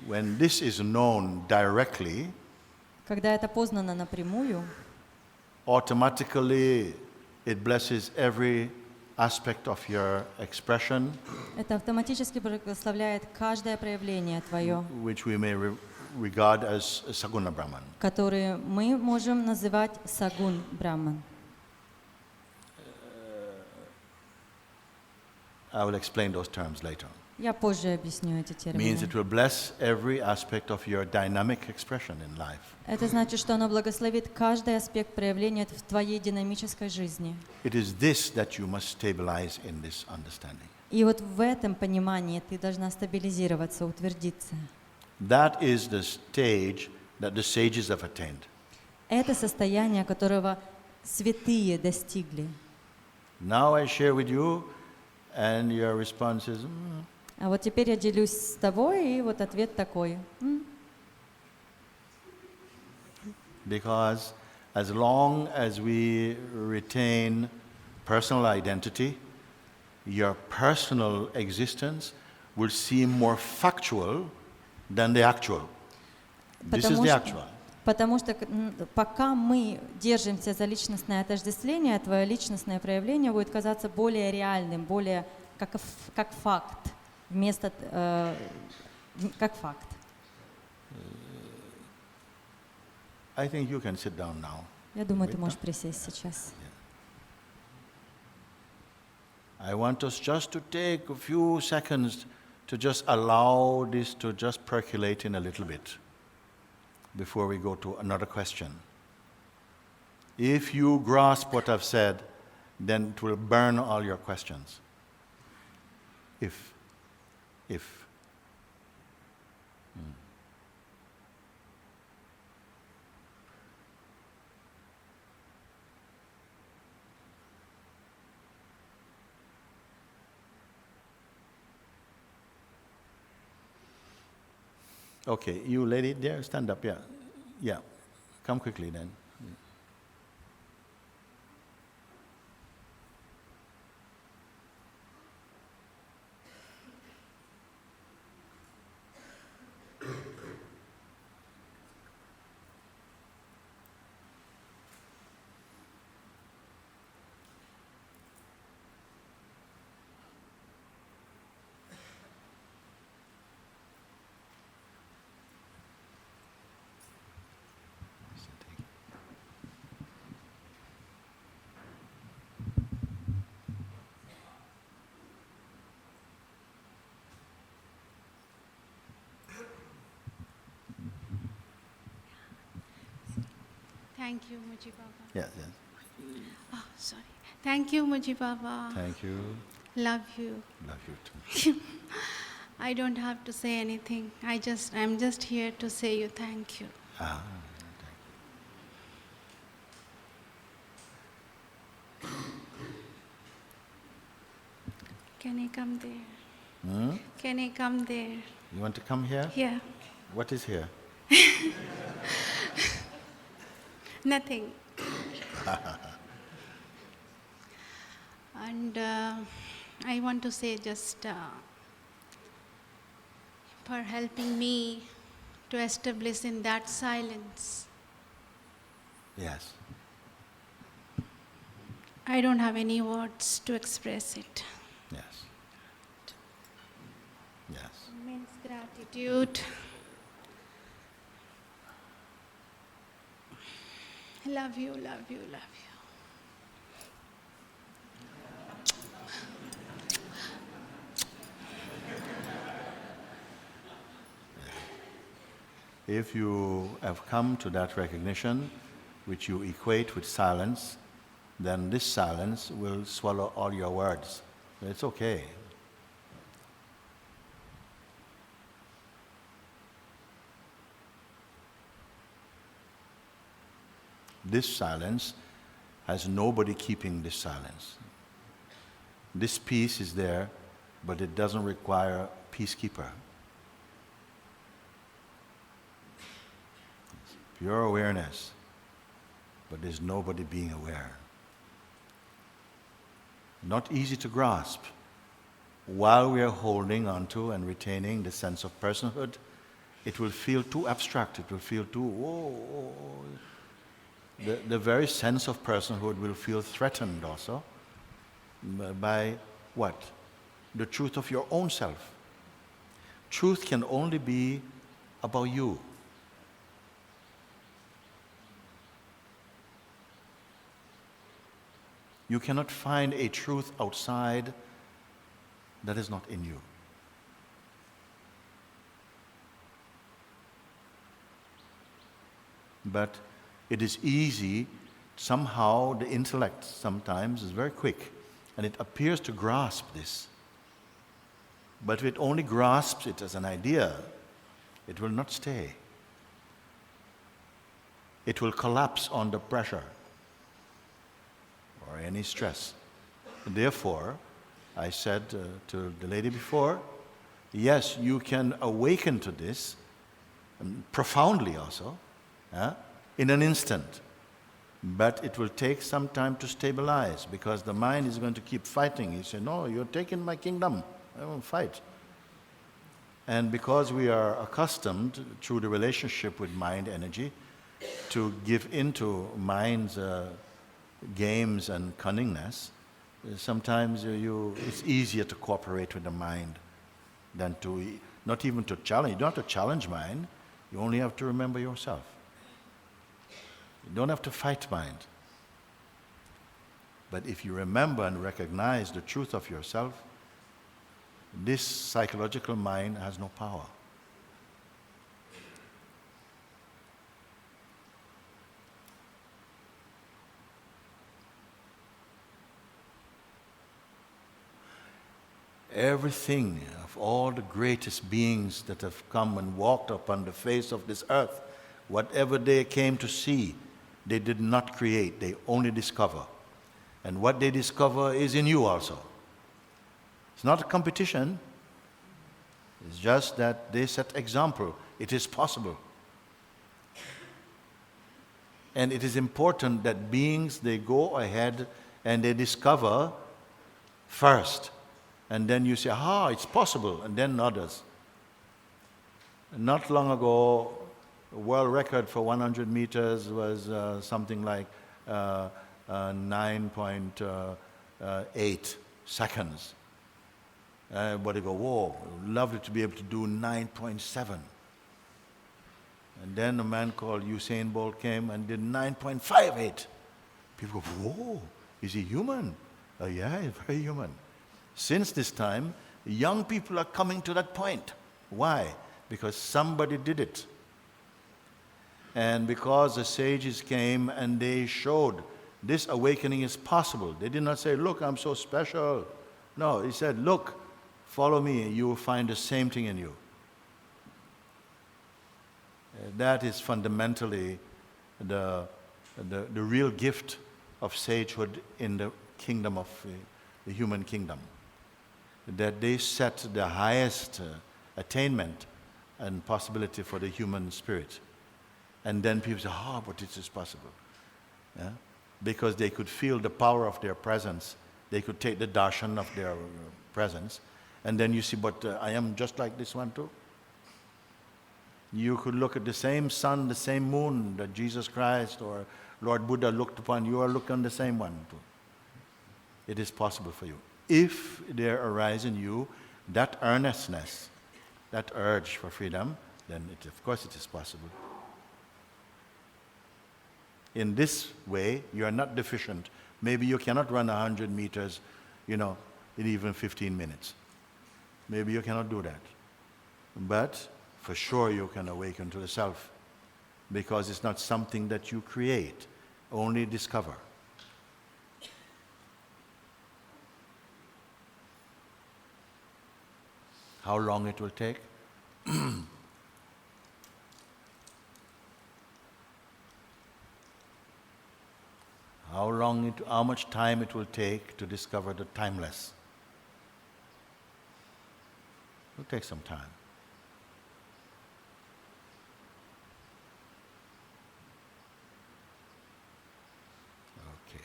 when this is known directly, Когда это познано напрямую, automatically it blesses every aspect of your expression, это автоматически благословляет каждое проявление твое, which we may regard as Saguna Brahman. которое мы можем называть сагун Брахман. I will explain those terms later. Я позже объясню эти Means it термины. will bless every aspect of your dynamic expression in life. Это значит, что оно благословит каждый аспект проявления в твоей динамической жизни. It is this that you must stabilize in this understanding. И вот в этом понимании ты должна стабилизироваться, утвердиться. That is the stage that the sages have attained. Это состояние, которого святые достигли. Now I share with you, and your response is, А вот теперь я делюсь с тобой, и вот ответ такой. because as long as we retain personal identity, your personal existence will seem more factual than the actual. This is the actual. Потому что пока мы держимся за личностное отождествление, твое личностное проявление будет казаться более реальным, более как факт, вместо как факт. I think you can sit down now. Я думаю, ты Wait, можешь присесть сейчас. I want us just to take a few seconds to just allow this to just percolate in a little bit before we go to another question. If you grasp what I've said, then it will burn all your questions. If. Okay, you lady there, stand up, yeah. Yeah, come quickly then. Thank you, Moojibaba. Yes, yes. Oh, sorry. Thank you, Moojibaba. Thank you. Love you. Love you too. I don't have to say anything. I'm just here to say you thank you. Ah, Can I come there? Hmm? Can I come there? You want to come here? Here. What is here? Nothing. And I want to say just for helping me to establish in that silence. Yes. I don't have any words to express it. Yes. Yes. Immense gratitude. Love you, love you, love you. If you have come to that recognition, which you equate with silence, then this silence will swallow all your words. It's okay. This silence has nobody keeping this silence. This peace is there, but it doesn't require a peacekeeper. It's pure awareness, but there's nobody being aware. Not easy to grasp. While we are holding onto and retaining the sense of personhood, it will feel too abstract, it will feel too, whoa. The very sense of personhood will feel threatened also by what? The truth of your own self. Truth can only be about you. You cannot find a truth outside that is not in you. But it is easy, somehow the intellect sometimes is very quick, and it appears to grasp this. But if it only grasps it as an idea, it will not stay. It will collapse under pressure or any stress. Therefore, I said to the lady before, yes, you can awaken to this, profoundly also, in an instant. But it will take some time to stabilize, because the mind is going to keep fighting. You say, no, you're taking my kingdom. I won't fight. And because we are accustomed, through the relationship with mind energy, to give into mind's games and cunningness, sometimes it's easier to cooperate with the mind than to, not even to challenge. You don't have to challenge mind, you only have to remember yourself. You don't have to fight mind. But if you remember and recognize the truth of yourself, this psychological mind has no power. Everything of all the greatest beings that have come and walked upon the face of this earth, whatever they came to see, they did not create, they only discover. And what they discover is in you also. It's not a competition. It's just that they set example. It is possible. And it is important that beings, they go ahead and they discover first. And then you say, it's possible, and then others. Not long ago, a world record for 100 meters was something like 9.8 seconds. Everybody go, whoa, lovely to be able to do 9.7. And then a man called Usain Bolt came and did 9.58. People go, whoa, is he human? Yeah, he's very human. Since this time, young people are coming to that point. Why? Because somebody did it. And because the sages came and they showed this awakening is possible. They did not say, look, I'm so special. No, he said, look, follow me, and you will find the same thing in you. That is fundamentally the real gift of sagehood in the kingdom of the human kingdom. That they set the highest attainment and possibility for the human spirit. And then people say, but it is possible. Yeah? Because they could feel the power of their presence. They could take the darshan of their presence. And then you see, but I am just like this one too. You could look at the same sun, the same moon that Jesus Christ or Lord Buddha looked upon. You are looking on the same one too. It is possible for you. If there arises in you that earnestness, that urge for freedom, then of course it is possible. In this way, you are not deficient. Maybe you cannot run 100 meters, in even 15 minutes. Maybe you cannot do that. But for sure you can awaken to the self, because it's not something that you create, only discover. How long it will take? How much time it will take to discover the timeless? It will take some time. Okay.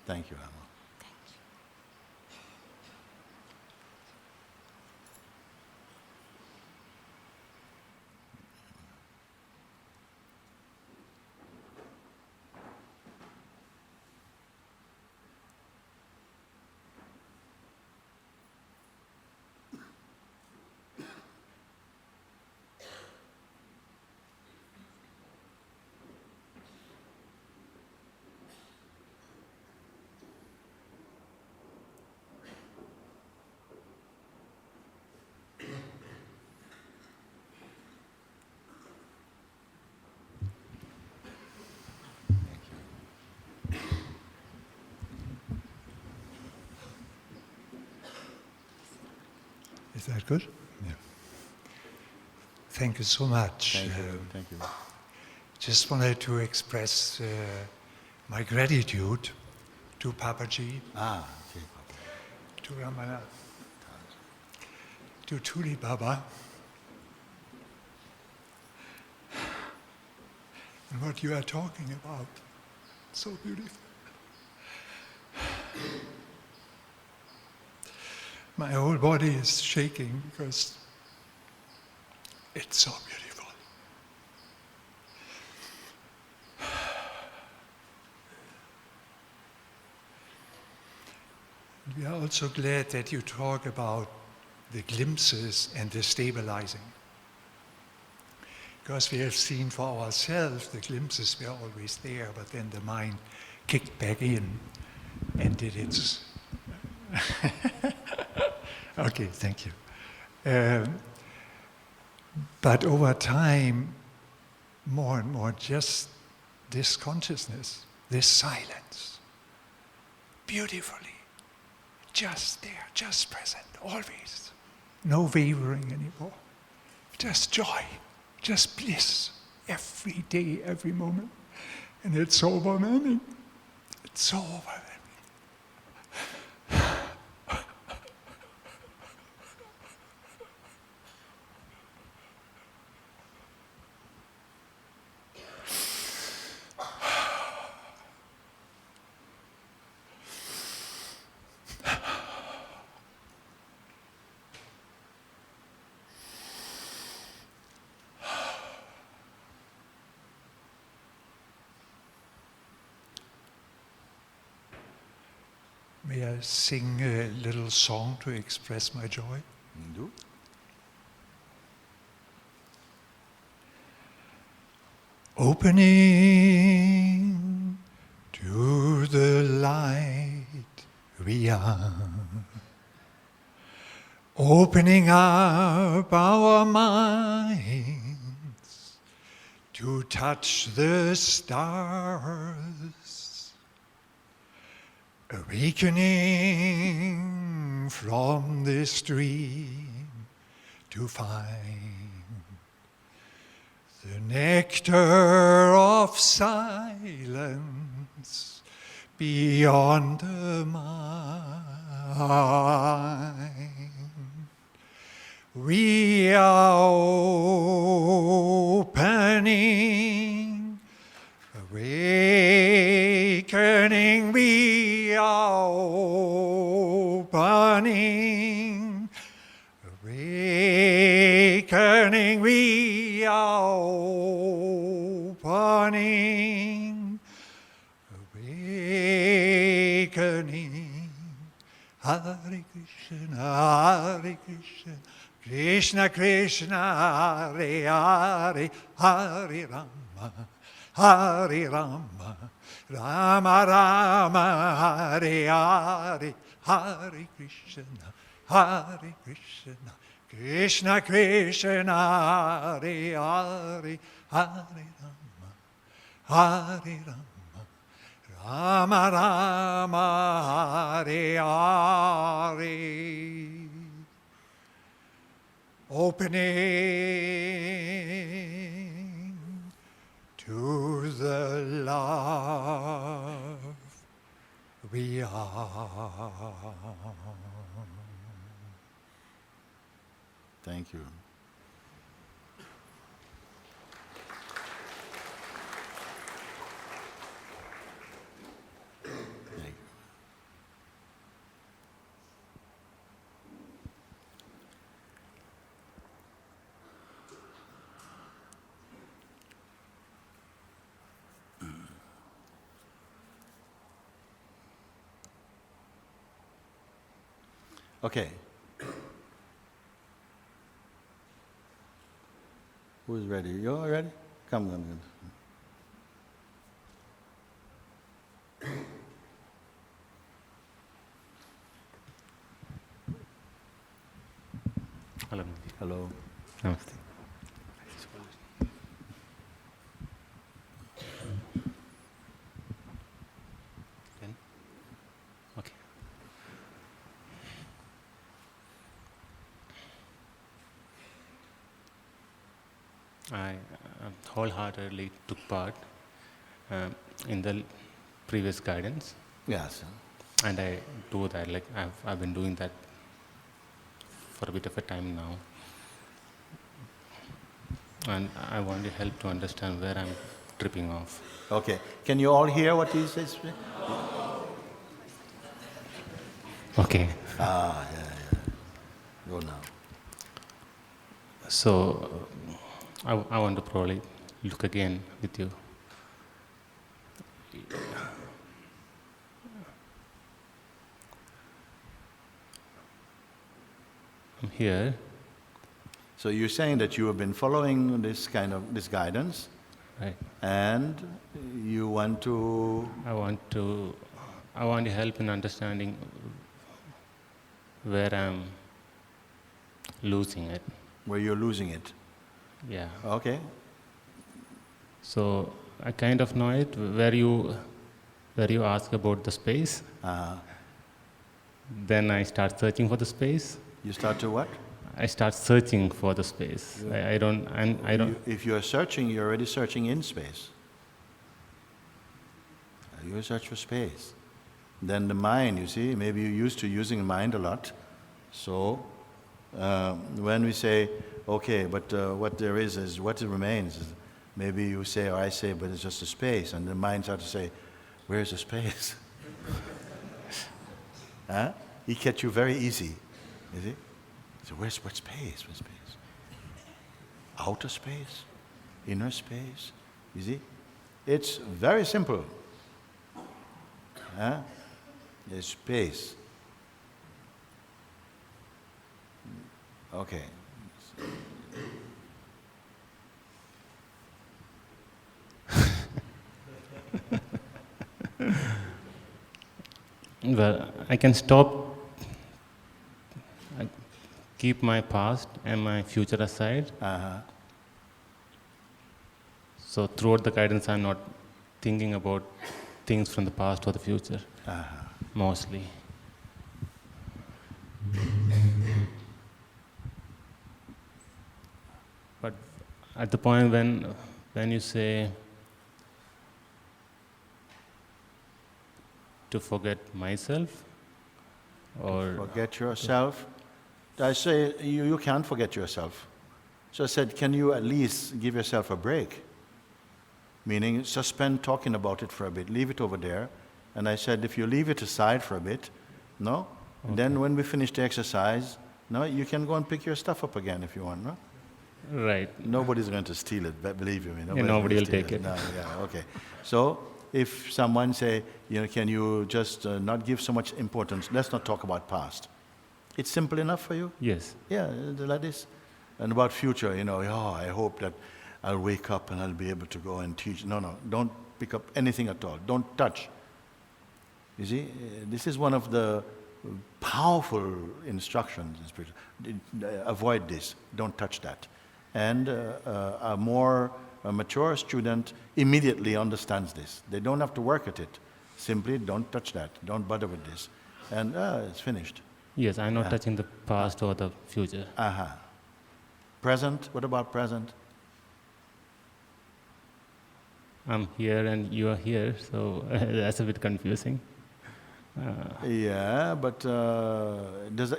Thank you, Amma. Is that good? Yeah. Thank you so much. Thank you. Just wanted to express my gratitude to Papaji, Okay, Papa. to Ramana, to Tuli Baba, and what you are talking about. So beautiful. My whole body is shaking because it's so beautiful. We are also glad that you talk about the glimpses and the stabilizing. Because we have seen for ourselves, the glimpses were always there, but then the mind kicked back in and did its... Okay, thank you. But over time, more and more, just this consciousness, this silence, beautifully, just there, just present, always. No wavering anymore. Just joy, just bliss, every day, every moment. And it's so overwhelming. It's so overwhelming. May I sing a little song to express my joy? Do? Opening to the light we are, opening up our minds to touch the stars, awakening from this dream to find the nectar of silence beyond the mind. We are opening, awakening, we are opening, awakening, we are opening, awakening. Hare Krishna, Hare Krishna, Krishna Krishna, Hare Hare, Hare Rama, Hare Rama, Rama Rama, Hare Hare, Hare Krishna, Hare Krishna, Krishna Krishna, Hare Hare, Hare Rama, Hare Rama, Rama Rama, Hare Hare. Opening to the love we are. Thank you. Thank you. Okay. Who's ready? You all ready? Come on. Hello. Hello. Namaste. Ready? Okay. I wholeheartedly took part in the previous guidance, Yes. and I do that. Like I've been doing that for a bit of a time now, and I want your help to understand where I'm tripping off. Okay. Can you all hear what he says? Okay. Ah, yeah. Go now. So I want to probably look again with you. I'm here. So you're saying that you have been following this guidance, Right. and you want to. I want help in understanding where I'm losing it. Where you're losing it. Yeah. Okay. So I kind of know it where you ask about the space. Then I start searching for the space. You start to what? I start searching for the space. I don't. If you're searching, you're already searching in space. You search for space. Then the mind, you see, maybe you're used to using mind a lot. So when we say, okay, but what there is what remains. Maybe you say, or I say, but it's just a space. And the mind starts to say, where's the space? Huh? He catch you very easy, you see? So what space? What space? Outer space? Inner space? You see? It's very simple. Huh? There's space. Okay. Well, I can keep my past and my future aside. So throughout the guidance, I'm not thinking about things from the past or the future, mostly. But at the point when you say to forget myself, or forget yourself. I say you can't forget yourself. So I said, can you at least give yourself a break? Meaning suspend talking about it for a bit, leave it over there. And I said, if you leave it aside for a bit, no? Okay. Then when we finish the exercise, no, you can go and pick your stuff up again if you want, no? Right. Nobody's going to steal it, believe you me. Nobody will take it. No, yeah, okay. So if someone say, can you just not give so much importance, let's not talk about past. It's simple enough for you? Yes. Yeah, like this. And about future, I hope that I'll wake up and I'll be able to go and teach. No, don't pick up anything at all. Don't touch. You see, this is one of the powerful instructions in spiritual. Avoid this. Don't touch that. And a more mature student immediately understands this. They don't have to work at it. Simply don't touch that. Don't bother with this. And it's finished. Yes, I'm not touching the past or the future. Present, what about present? I'm here and you are here, so that's a bit confusing. Yeah, but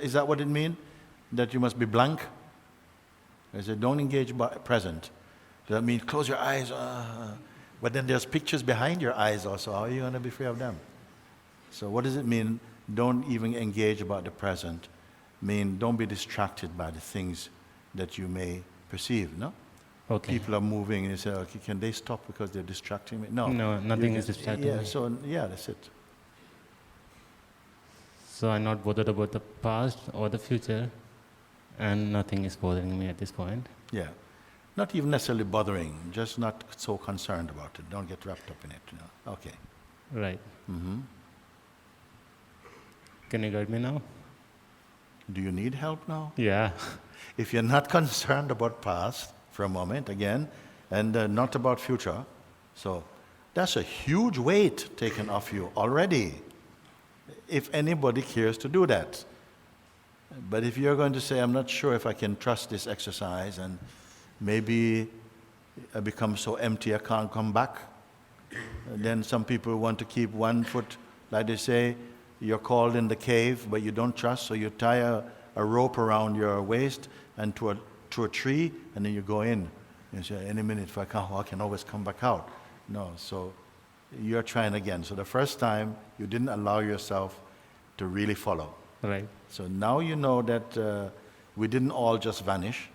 is that what it means? That you must be blank? I said, don't engage present. Does that mean close your eyes? But then there's pictures behind your eyes also. How are you going to be free of them? So what does it mean? Don't even engage about the present. Don't be distracted by the things that you may perceive, no? Okay. People are moving and you say, okay, can they stop because they're distracting me? No. No, nothing is distracting me. That's it. So I'm not bothered about the past or the future, and nothing is bothering me at this point. Yeah. Not even necessarily bothering, just not so concerned about it. Don't get wrapped up in it. Okay. Right. Mm-hmm. Can you guide me now? Do you need help now? Yeah. If you're not concerned about past for a moment, again, and not about future, so that's a huge weight taken off you already, if anybody cares to do that. But if you're going to say, I'm not sure if I can trust this exercise, and maybe I become so empty I can't come back, then some people want to keep one foot, like they say, you're called in the cave, but you don't trust, so you tie a rope around your waist and to a tree, and then you go in. You say, any minute, if I can't walk, I can always come back out. No, so you're trying again. So the first time, you didn't allow yourself to really follow. Right. So now you know that we didn't all just vanish,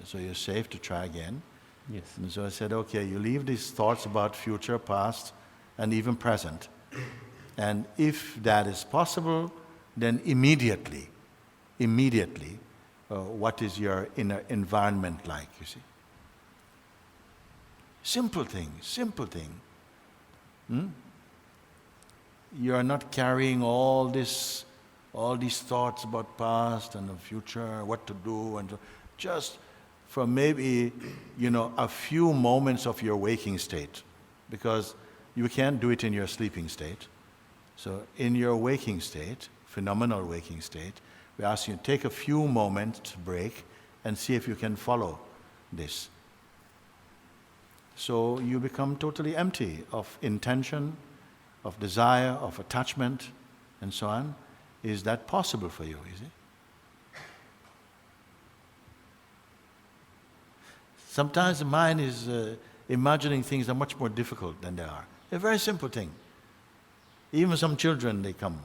so you're safe to try again. Yes. And so I said, okay, you leave these thoughts about future, past, and even present. And if that is possible, then immediately, what is your inner environment like, you see. Simple thing, simple thing. You are not carrying all these thoughts about past and the future, what to do, and just for maybe, a few moments of your waking state, because you can't do it in your sleeping state. So in your waking state, phenomenal waking state, we ask you to take a few moments to break and see if you can follow this. So you become totally empty of intention, of desire, of attachment, and so on. Is that possible for you, is it? Sometimes the mind is imagining things that are much more difficult than they are. A very simple thing. Even some children, they come.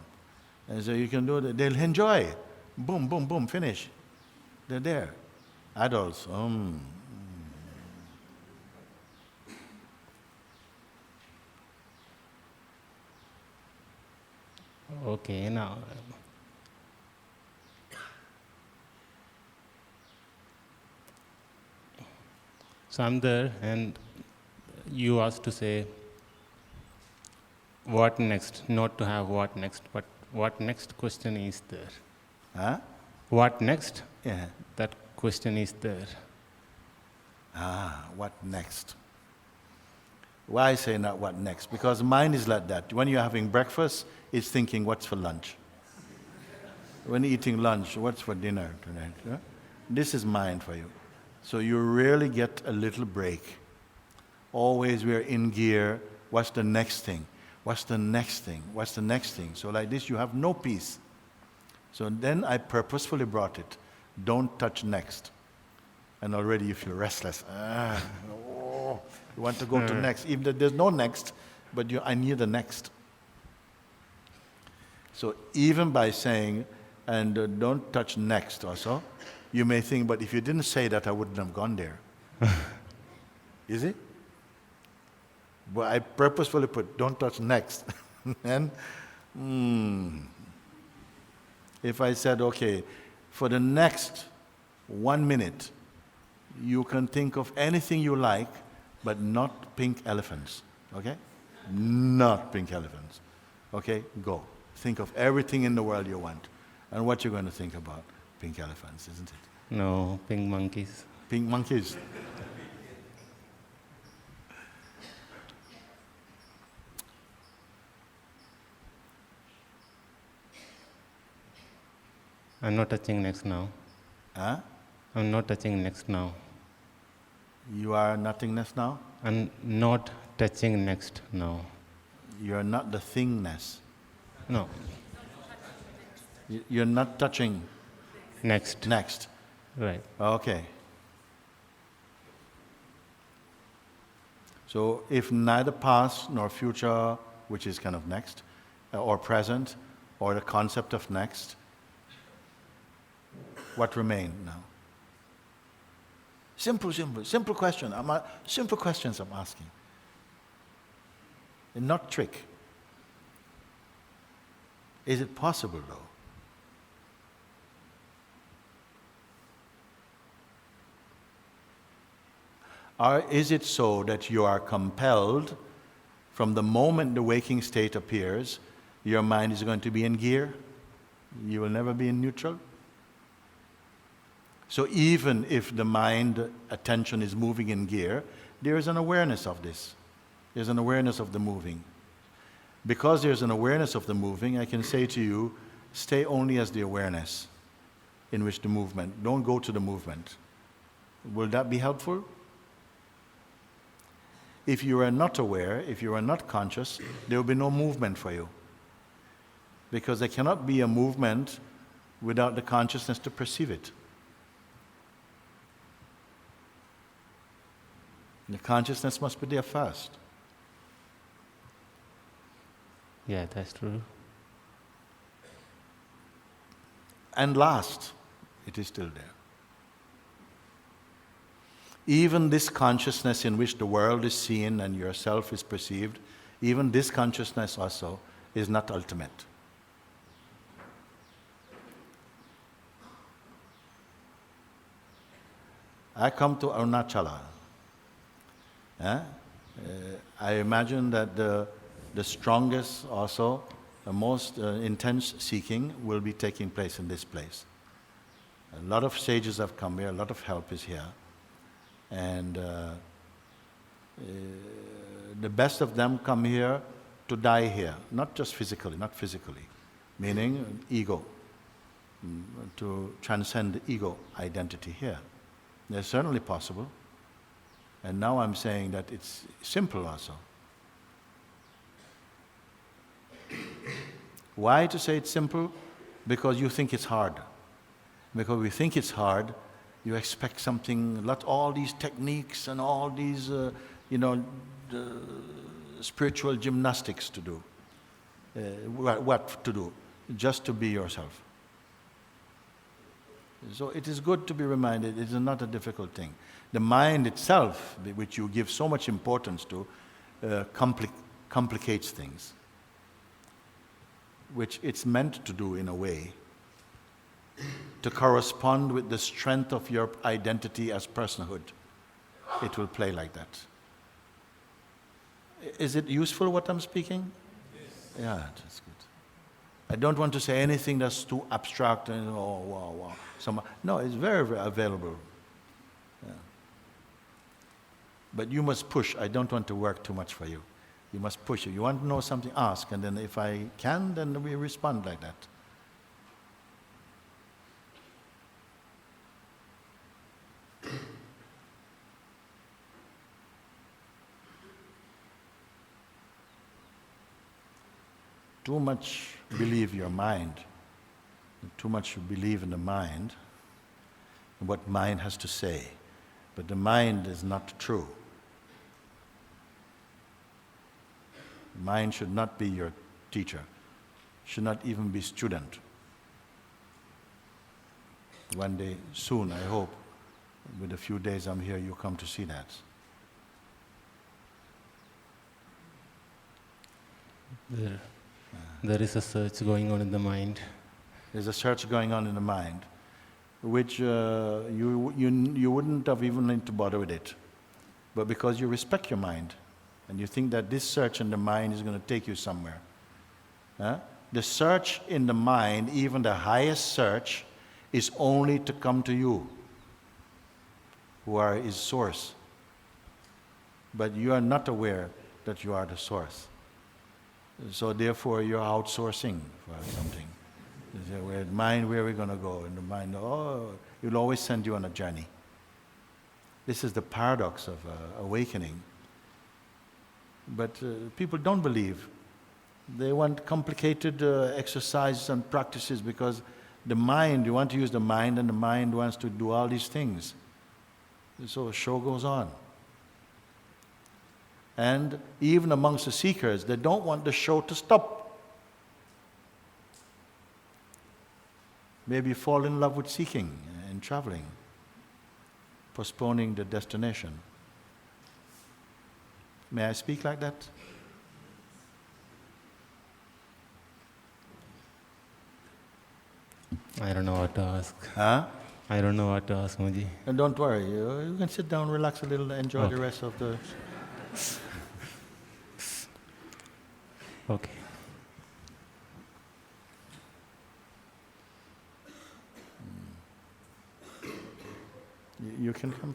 And so you can do that. They'll enjoy it. Boom, boom, boom, finish. They're there. Adults, Okay, now. So I'm there, and you asked to say, what next? Not to have what next, but what next question is there. Huh? What next? Yeah. That question is there. What next? Why say not what next? Because mind is like that. When you're having breakfast, it's thinking, what's for lunch? When eating lunch, what's for dinner tonight? Huh? This is mind for you. So you really get a little break. Always we're in gear. What's the next thing? What's the next thing? What's the next thing? So like this, you have no peace. So then I purposefully brought it. Don't touch next. And already you feel restless. You want to go to next. Even though there's no next, but I need the next. So even by saying, and don't touch next also, you may think, but if you didn't say that, I wouldn't have gone there. Is it? But I purposefully put, don't touch next. And if I said, okay, for the next 1 minute, you can think of anything you like, but not pink elephants, okay? Not pink elephants, okay? Go. Think of everything in the world you want. And what you're going to think about? Pink elephants, isn't it? No, pink monkeys. Pink monkeys. I'm not touching next now. Huh? I'm not touching next now. You are nothingness now? I'm not touching next now. You are not the thingness. No, You're not touching next. next. Right. Okay. So if neither past nor future, which is kind of next, or present, or the concept of next, what remain now? Simple question. Simple questions I'm asking. And not trick. Is it possible though? Or is it so that you are compelled, from the moment the waking state appears, your mind is going to be in gear? You will never be in neutral? So even if the mind attention is moving in gear, there is an awareness of this. There's an awareness of the moving. Because there's an awareness of the moving, I can say to you, stay only as the awareness in which the movement. Don't go to the movement. Will that be helpful? If you are not aware, if you are not conscious, there will be no movement for you. Because there cannot be a movement without the consciousness to perceive it. The consciousness must be there first. Yeah, that's true. And last, it is still there. Even this consciousness in which the world is seen and yourself is perceived, even this consciousness also is not ultimate. I come to Arunachala. I imagine that the strongest also, the most intense seeking will be taking place in this place. A lot of sages have come here, a lot of help is here. And the best of them come here to die here, not just physically, meaning ego, to transcend ego identity here. They're certainly possible. And now I'm saying that it's simple also. Why to say it's simple? Because you think it's hard. Because we think it's hard, you expect something, all these techniques and all these, spiritual gymnastics to do. What to do? Just to be yourself. So it is good to be reminded it is not a difficult thing. The mind itself, which you give so much importance to, complicates things, which it's meant to do in a way, to correspond with the strength of your identity as personhood. It will play like that. Is it useful what I'm speaking? Yes. Yeah, that's good. I don't want to say anything that's too abstract and wow. No, it's very, very available. Yeah. But you must push. I don't want to work too much for you. You must push it. You want to know something, ask, and then if I can, then we respond like that. Too much believe your mind, too much you believe in the mind, and what mind has to say. But the mind is not true. Mind should not be your teacher, should not even be student. One day, soon, I hope, with a few days I'm here, you come to see that. There is a search going on in the mind. There's a search going on in the mind, which you wouldn't have even need to bother with it. But because you respect your mind, and you think that this search in the mind is going to take you somewhere. The search in the mind, even the highest search, is only to come to you, who are his source. But you are not aware that you are the source. So therefore you're outsourcing for something. You say, well, mind, where are we going to go? And the mind, it'll always send you on a journey. This is the paradox of awakening. But people don't believe. They want complicated exercises and practices because the mind, you want to use the mind, and the mind wants to do all these things. So the show goes on. And even amongst the seekers, they don't want the show to stop. Maybe fall in love with seeking and traveling, postponing the destination. May I speak like that? I don't know what to ask. Huh? I don't know what to ask, Mooji. And don't worry, you can sit down, relax a little, enjoy the rest of the... Okay. You can come.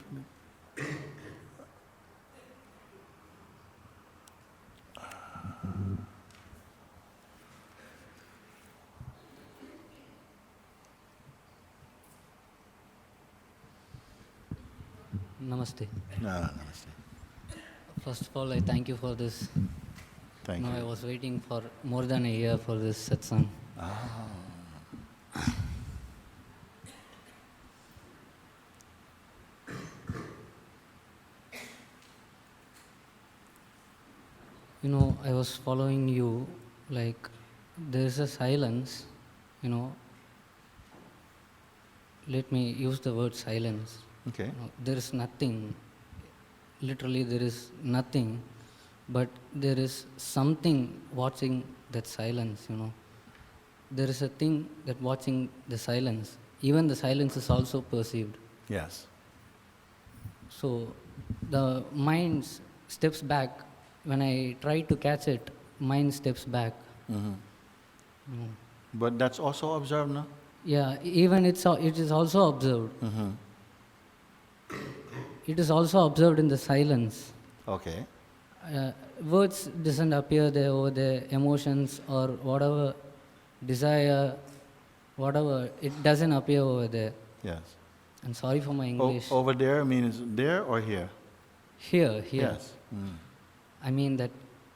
Namaste. No, namaste. First of all, I thank you for this. Thank you. I was waiting for more than a year for this satsang. I was following you, like, there is a silence, let me use the word silence. Okay. There is nothing, literally there is nothing, but there is something watching that silence, There is a thing that watching the silence. Even the silence is also perceived. Yes. So the mind steps back. When I try to catch it, mind steps back. But that's also observed, no? Yeah, even it is also observed. It is also observed in the silence. Okay. Words doesn't appear there over there, emotions or whatever, desire, whatever, it doesn't appear over there. Yes. I'm sorry for my English. Over there means there or here? Here. Yes. I mean that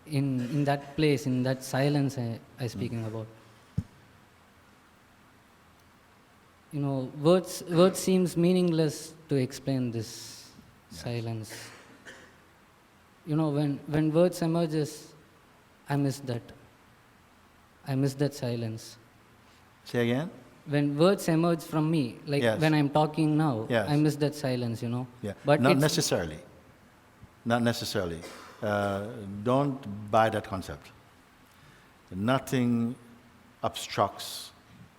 in that place, in that silence I speaking about. You know, words seems meaningless to explain this silence. You know, when words emerges, I miss that. I miss that silence. Say again? When words emerge from me, like Yes. when I'm talking now, Yes. I miss that silence, you know. Yeah. But Not it's- necessarily. Not necessarily. Don't buy that concept. Nothing obstructs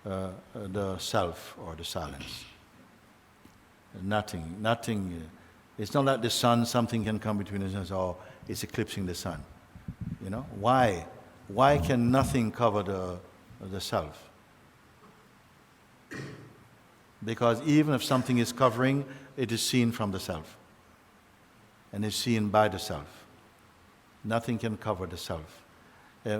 the self or the silence. Nothing. It's not like the sun, something can come between us and say, oh, it's eclipsing the sun. You know? Why? Why can nothing cover the self? Because even if something is covering, it is seen from the self. And is seen by the self. Nothing can cover the self.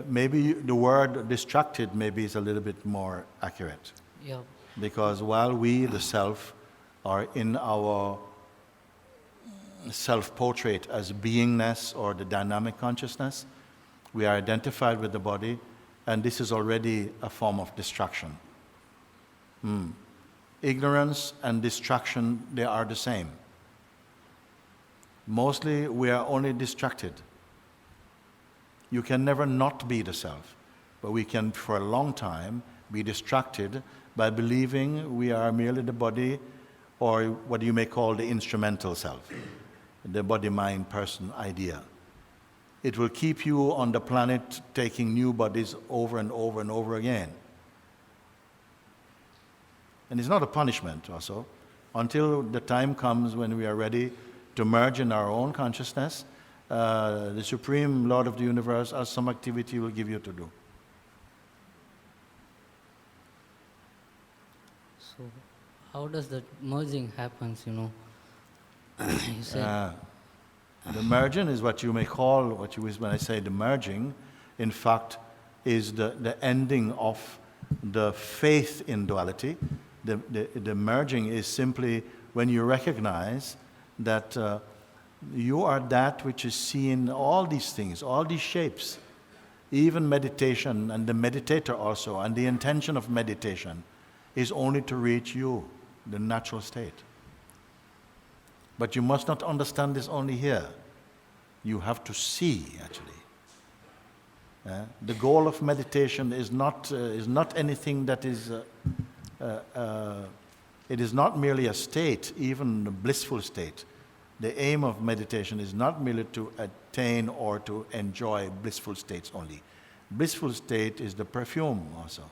Maybe the word distracted maybe is a little bit more accurate. Yeah. Because while we, the self, are in our self-portrait as beingness or the dynamic consciousness, we are identified with the body, and this is already a form of distraction. Ignorance and distraction, they are the same. Mostly we are only distracted. You can never not be the self, but we can for a long time be distracted by believing we are merely the body, or what you may call the instrumental self, the body, mind, person idea. It will keep you on the planet taking new bodies over and over and over again. And it's not a punishment also, until the time comes when we are ready to merge in our own consciousness. The Supreme Lord of the Universe has some activity will give you to do. So how does that merging happens, you know? You said The merging is what you may call, when I say the merging, in fact, is the ending of the faith in duality. The merging is simply when you recognize that you are that which is seen, all these things, all these shapes, even meditation and the meditator also, and the intention of meditation is only to reach you, the natural state. But you must not understand this only here. You have to see, actually. The goal of meditation is not anything that is. It is not merely a state, even a blissful state. The aim of meditation is not merely to attain or to enjoy blissful states only. Blissful state is the perfume also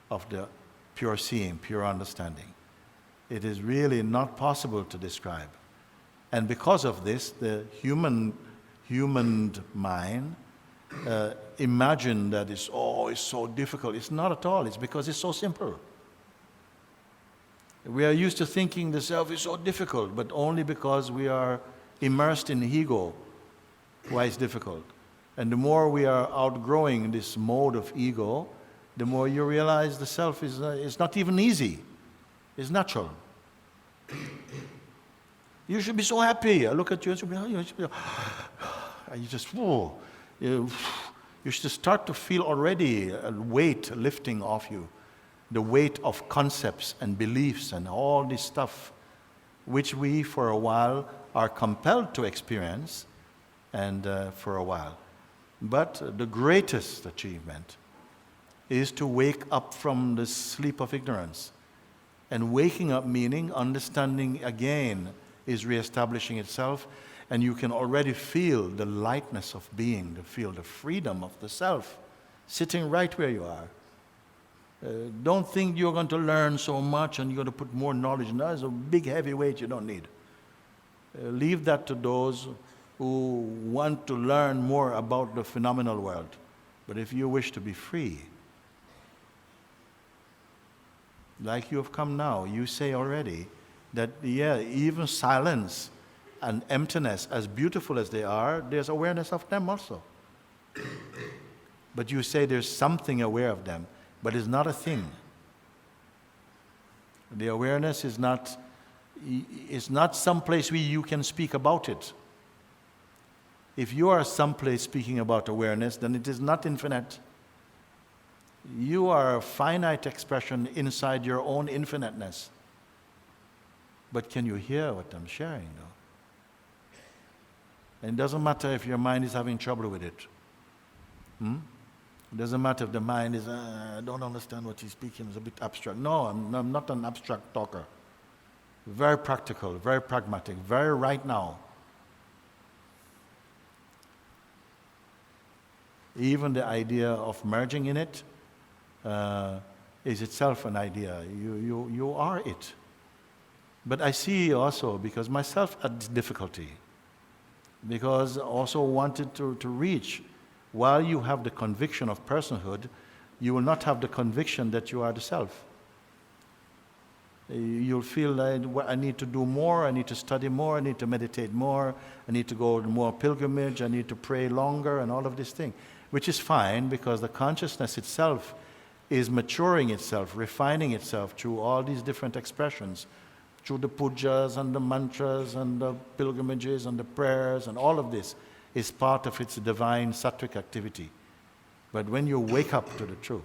of the pure seeing, pure understanding. It is really not possible to describe. And because of this, the human mind imagine that it's so difficult. It's not at all. It's because it's so simple. We are used to thinking the self is so difficult, but only because we are immersed in ego, why it's difficult. And the more we are outgrowing this mode of ego, the more you realize the self is not even easy. It's natural. You should be so happy. I look at you and you just, you should start to feel already a weight lifting off you. The weight of concepts and beliefs and all this stuff, which we for a while are compelled to experience, and for a while. But the greatest achievement is to wake up from the sleep of ignorance. And waking up meaning understanding again is reestablishing itself, and you can already feel the lightness of being, feel the freedom of the self, sitting right where you are. Don't think you're going to learn so much and you're going to put more knowledge. No, it's a big heavy weight you don't need. Leave that to those who want to learn more about the phenomenal world. But if you wish to be free, like you have come now, you say already that, yeah, even silence and emptiness, as beautiful as they are, there's awareness of them also. But you say there's something aware of them, but it's not a thing. The awareness is not someplace where you can speak about it. If you are someplace speaking about awareness, then it is not infinite. You are a finite expression inside your own infiniteness. But can you hear what I'm sharing, though? And it doesn't matter if your mind is having trouble with it. It doesn't matter if the mind is, I don't understand what he's speaking, it's a bit abstract. No, I'm not an abstract talker. Very practical, very pragmatic, very right now. Even the idea of merging in it is itself an idea. You are it. But I see also, because myself had difficulty, because also wanted to reach, while you have the conviction of personhood, you will not have the conviction that you are the self. You'll feel like, I need to do more, I need to study more, I need to meditate more, I need to go to more pilgrimage, I need to pray longer, and all of these things. Which is fine, because the consciousness itself is maturing itself, refining itself through all these different expressions, through the pujas and the mantras and the pilgrimages and the prayers, and all of this is part of its divine sattvic activity. But when you wake up to the truth,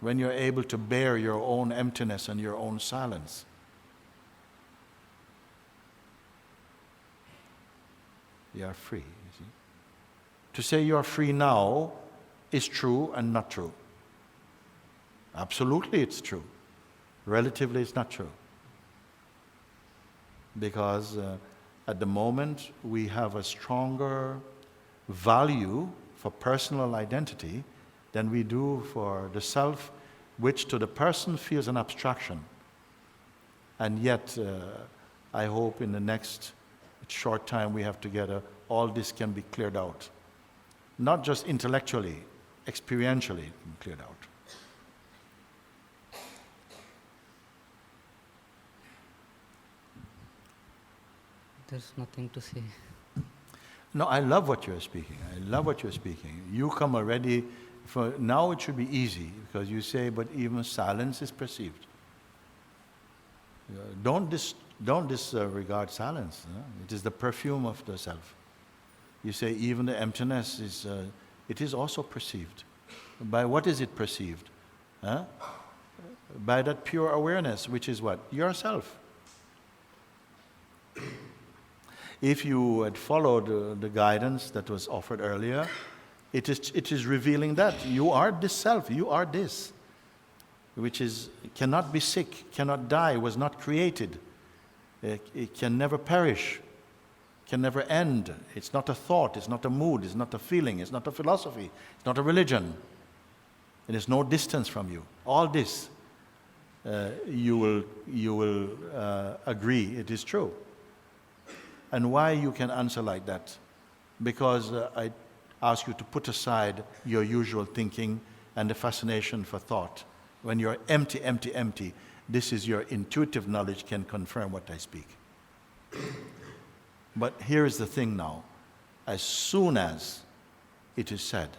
when you're able to bear your own emptiness and your own silence, you are free, you see. To say you are free now is true and not true. Absolutely it's true. Relatively it's not true. Because at the moment we have a stronger value for personal identity than we do for the self, which to the person feels an abstraction. And yet, I hope in the next short time we have together, all this can be cleared out. Not just intellectually, experientially cleared out. There's nothing to say. No, I love what you're speaking. I love what you're speaking. You come already, for now it should be easy, because you say, but even silence is perceived. Don't disregard silence. It is the perfume of the self. You say even the emptiness is, it is also perceived. By what is it perceived? By that pure awareness, which is what? Yourself. If you had followed the guidance that was offered earlier, it is revealing that you are this self, you are this, which cannot be sick, cannot die, was not created. It can never perish, can never end. It's not a thought, it's not a mood, it's not a feeling, it's not a philosophy, it's not a religion. It is no distance from you. All this, you will agree it is true. And why you can answer like that? Because I ask you to put aside your usual thinking and the fascination for thought. When you're empty, empty, empty, this is your intuitive knowledge can confirm what I speak. But here is the thing now. As soon as it is said,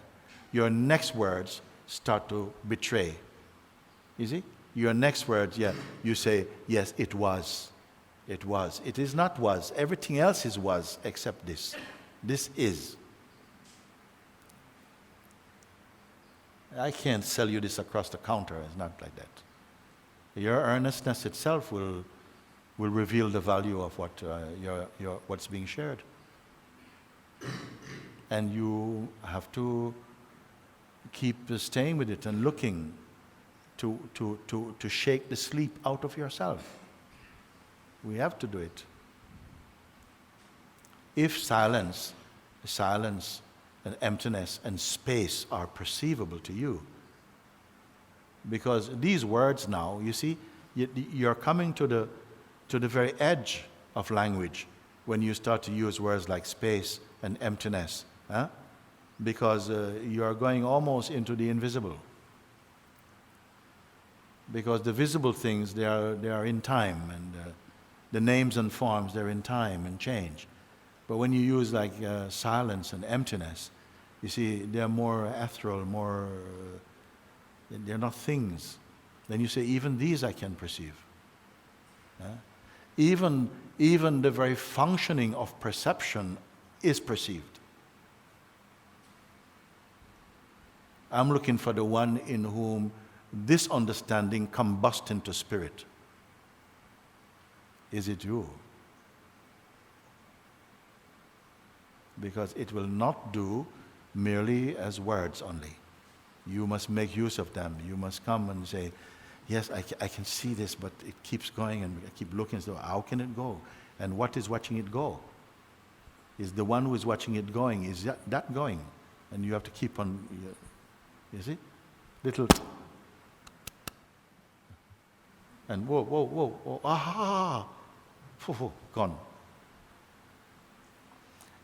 your next words start to betray. You see? Your next words, you say, yes, it was. It was. It is not was. Everything else is was except this. This is. I can't sell you this across the counter. It's not like that. Your earnestness itself will reveal the value of what what's being shared. And you have to keep staying with it and looking to shake the sleep out of yourself. We have to do it. If silence and emptiness and space are perceivable to you, because these words now, you see, You're coming to the very edge of language when you start to use words like space and emptiness, huh? Because you are going almost into the invisible. Because the visible things, they are in time, and the names and forms, they're in time and change. But when you use like silence and emptiness, you see, they're more ethereal, more, they're not things. Then you say, even these I can perceive. Even the very functioning of perception is perceived. I'm looking for the one in whom this understanding combusts into spirit. Is it you? Because it will not do merely as words only. You must make use of them. You must come and say, yes, I can see this, but it keeps going, and I keep looking, so how can it go? And what is watching it go? Is the one who is watching it going, is that going? And you have to keep on, you see? Little, and whoa, aha, gone.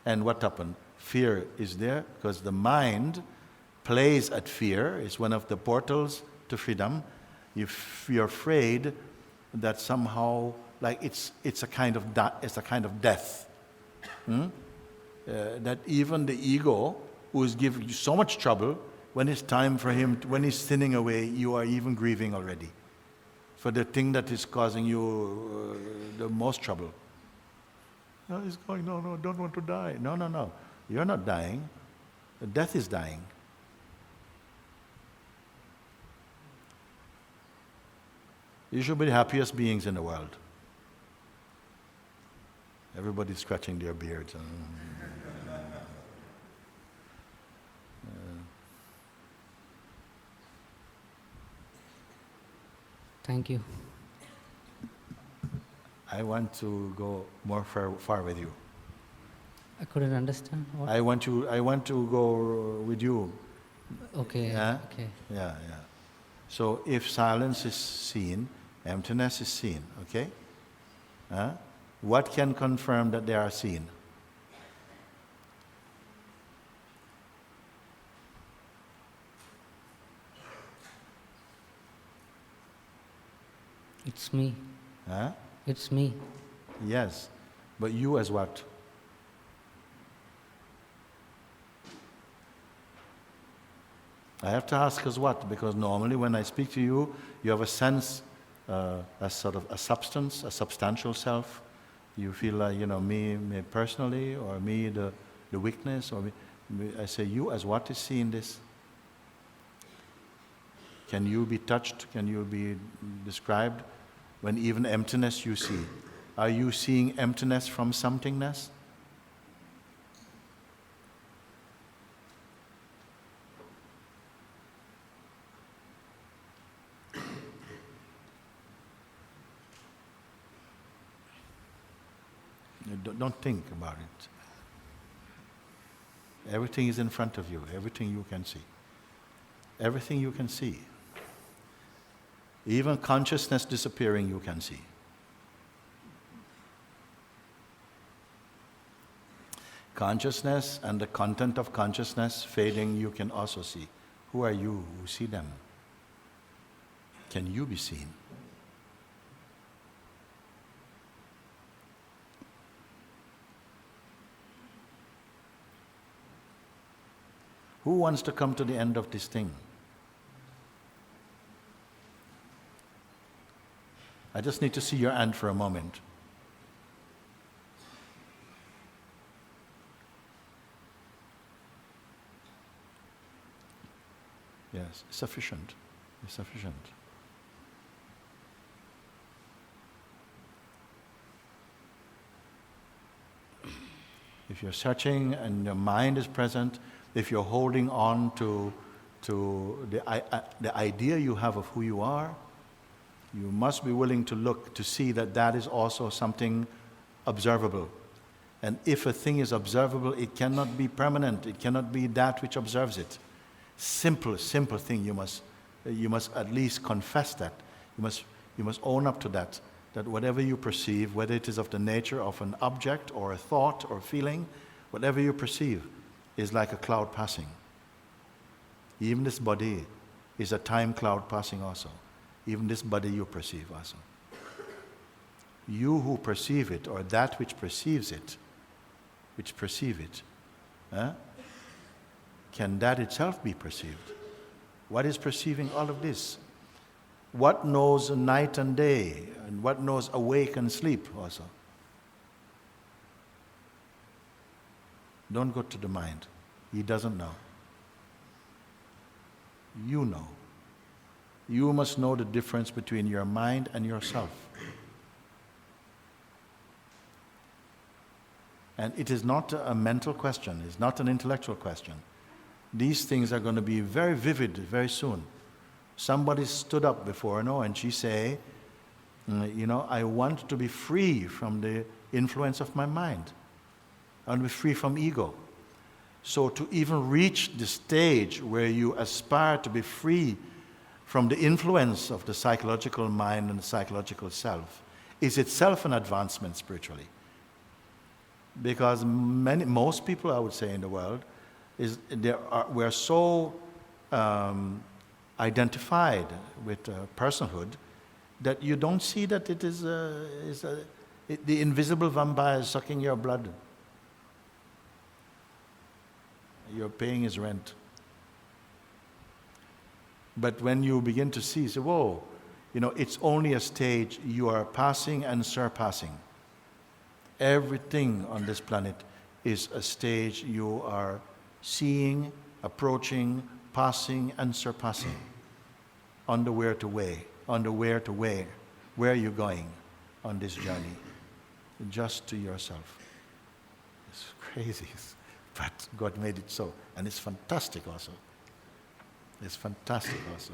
And what happened? Fear is there because the mind plays at fear. It's one of the portals to freedom. If you're afraid that somehow, like it's a kind of death. That even the ego, who is giving you so much trouble, when it's time for him, when he's thinning away, you are even grieving already for the thing that is causing you the most trouble. No, he's going, no, don't want to die. No. You're not dying. Death is dying. You should be the happiest beings in the world. Everybody's scratching their beards. Thank you. I want to go more far with you. I couldn't understand. What? I want to go with you. Okay. Yeah? Okay. Yeah. So if silence is seen, emptiness is seen, okay? What can confirm that they are seen? It's me. Huh? It's me. Yes, but you as what? I have to ask as what, because normally when I speak to you, you have a sense, as sort of a substance, a substantial self. You feel like, me personally, or me, the weakness, or me. I say, you as what is seeing this? Can you be touched? Can you be described? When even emptiness you see. Are you seeing emptiness from somethingness? Don't think about it. Everything is in front of you. Everything you can see. Everything you can see. Even consciousness disappearing, you can see. Consciousness and the content of consciousness fading, you can also see. Who are you who see them? Can you be seen? Who wants to come to the end of this thing? I just need to see your hand for a moment. Yes, sufficient. It's sufficient. If you're searching and your mind is present, if you're holding on to the idea you have of who you are, you must be willing to look to see that that is also something observable. And if a thing is observable, it cannot be permanent. It cannot be that which observes it. Simple thing. You must at least confess that. You You must own up to that, that whatever you perceive, whether it is of the nature of an object or a thought or feeling, whatever you perceive is like a cloud passing. Even this body is a time cloud passing also. Even this body you perceive also. You who perceive it, or that which perceives it, can that itself be perceived? What is perceiving all of this? What knows night and day, and what knows awake and sleep also? Don't go to the mind. He doesn't know. You know. You must know the difference between your mind and yourself. And it is not a mental question, it's not an intellectual question. These things are going to be very vivid very soon. Somebody stood up before, and she say, I want to be free from the influence of my mind. I want to be free from ego. So to even reach the stage where you aspire to be free from the influence of the psychological mind and the psychological self is itself an advancement spiritually. Because most people, I would say, in the world, we're so identified with personhood that you don't see that it is the invisible vampire sucking your blood. You're paying his rent. But when you begin to see, say, whoa, it's only a stage you are passing and surpassing. Everything on this planet is a stage you are seeing, approaching, passing, and surpassing. On the where to where. Where are you going on this journey? Just to yourself. It's crazy, but God made it so. And it's fantastic also. It's fantastic also.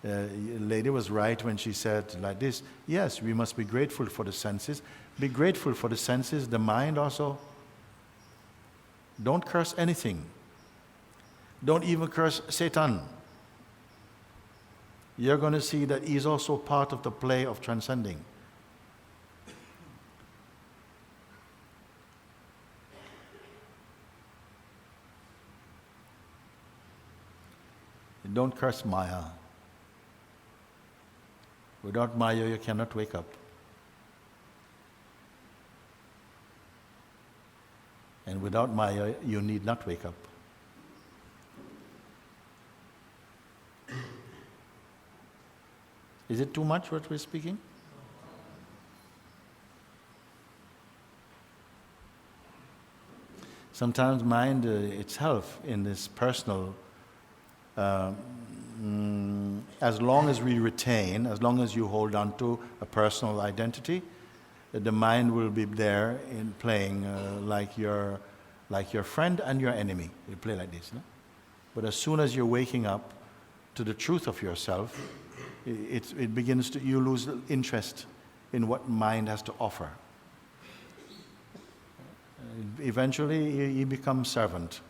The lady was right when she said like this, yes, we must be grateful for the senses. Be grateful for the senses, the mind also. Don't curse anything. Don't even curse Satan. You're going to see that he's also part of the play of transcending. Don't curse Maya. Without Maya, you cannot wake up. And without Maya, you need not wake up. Is it too much what we're speaking? Sometimes mind itself in this personal, as long as we retain, as long as you hold on to a personal identity, the mind will be there in playing like your friend and your enemy. You play like this, no? But as soon as you're waking up to the truth of yourself, it begins to, you lose interest in what mind has to offer. Eventually, you become servant,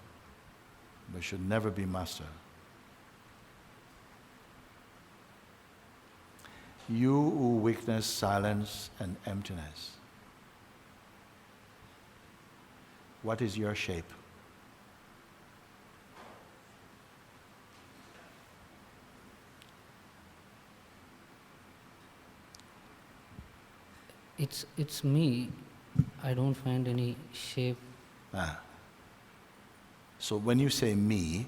but should never be master. You who witness silence and emptiness, what is your shape? It's me. I don't find any shape. So when you say me,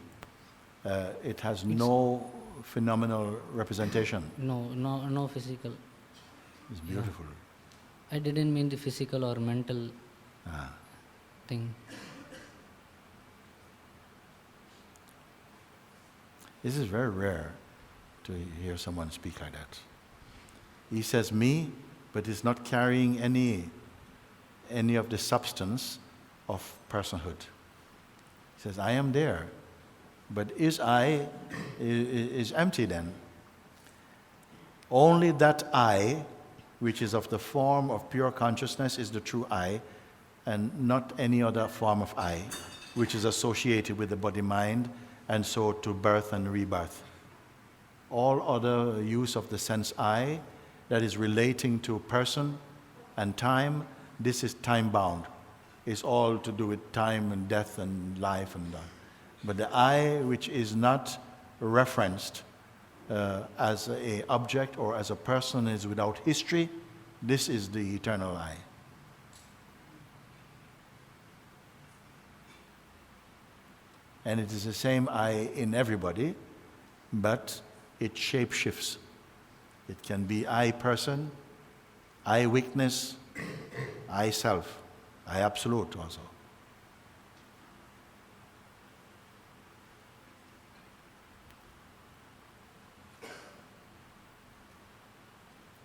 it has no phenomenal representation. No physical. It's beautiful. I didn't mean the physical or mental thing. This is very rare to hear someone speak like that. He says me, but is not carrying any of the substance of personhood. He says, I am there, but is I is empty then. Only that I, which is of the form of pure consciousness, is the true I, and not any other form of I, which is associated with the body-mind, and so to birth and rebirth. All other use of the sense I that is relating to person and time, this is time-bound. It's all to do with time and death and life and that. But the I, which is not referenced as an object or as a person, is without history, this is the eternal I. And it is the same I in everybody, but it shape-shifts. It can be I person, I weakness, I self, I absolute also.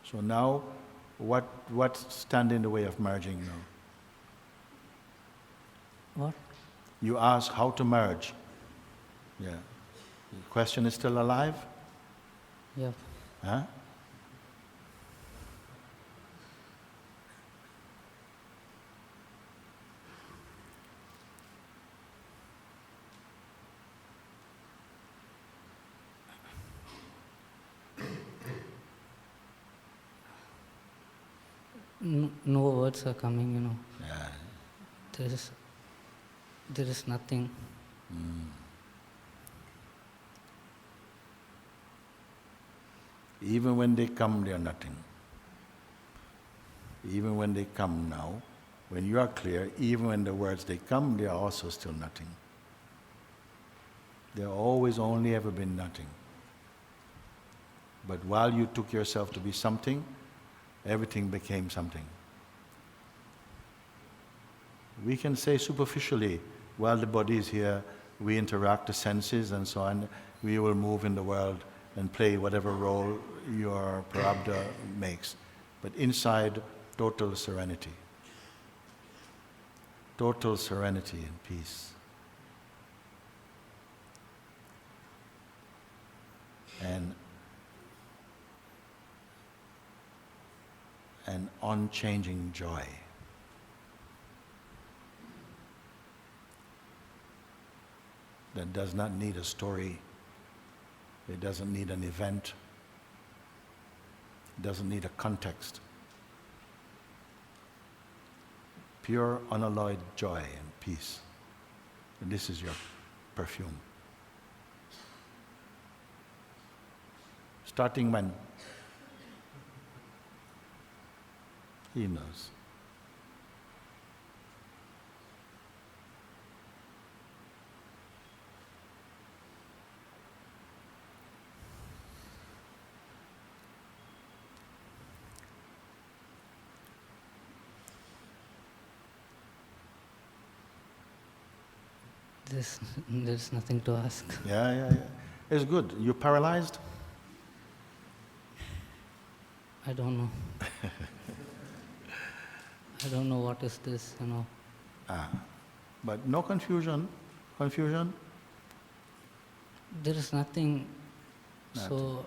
So now, what stand in the way of merging now? What? You ask how to merge. Yeah. The question is still alive? Yeah. Huh? No words are coming, you know. Yeah. There is nothing. Even when they come, they are nothing. Even when they come now, when you are clear, even when the words they come, they are also still nothing. They always only ever been nothing. But while you took yourself to be something, everything became something. We can say superficially, while the body is here, we interact the senses and so on, we will move in the world and play whatever role your prarabdha makes. But inside, total serenity. Total serenity and peace. And an unchanging joy. That does not need a story. It doesn't need an event. It doesn't need a context. Pure, unalloyed joy and peace. And this is your perfume. Starting when? He knows. There's nothing to ask. Yeah. It's good. You paralyzed? I don't know. I don't know what is this, you know. But no confusion. Confusion? There is nothing. So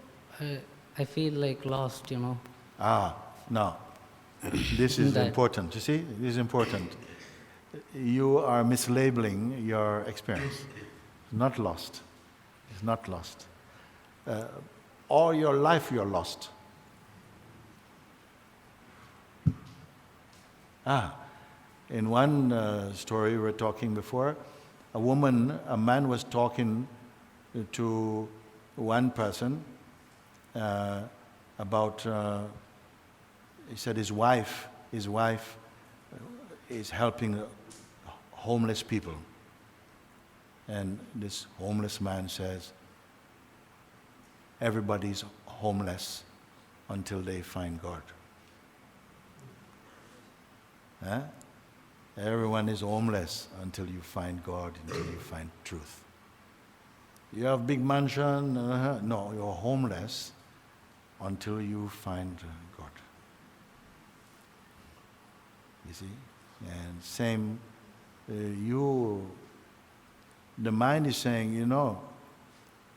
I feel like lost, you know. No. This is That- important. You see? This is important. You are mislabeling your experience. It's not lost. It's not lost. All your life you're lost. In one story we were talking before, a man was talking to one person about, he said his wife is helping homeless people. And this homeless man says, everybody's homeless until they find God. Everyone is homeless until you find God, until you find truth. You have big mansion, no, you're homeless until you find God. You see? And same, the mind is saying,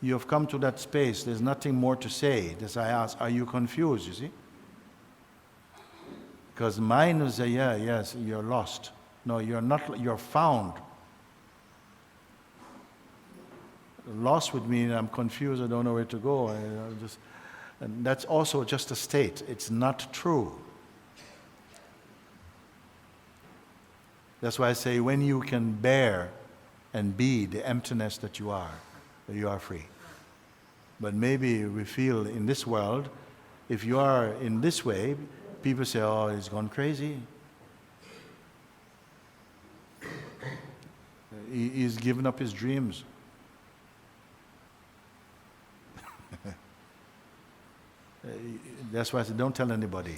you have come to that space, there's nothing more to say. As I ask, are you confused, you see? Because mind will say, yes, you're lost. No, you're not, you're found. Lost would mean I'm confused, I don't know where to go. And that's also just a state. It's not true. That's why I say when you can bear and be the emptiness that you are free. But maybe we feel in this world, if you are in this way, people say, oh, he's gone crazy. He's given up his dreams. That's why I said, don't tell anybody.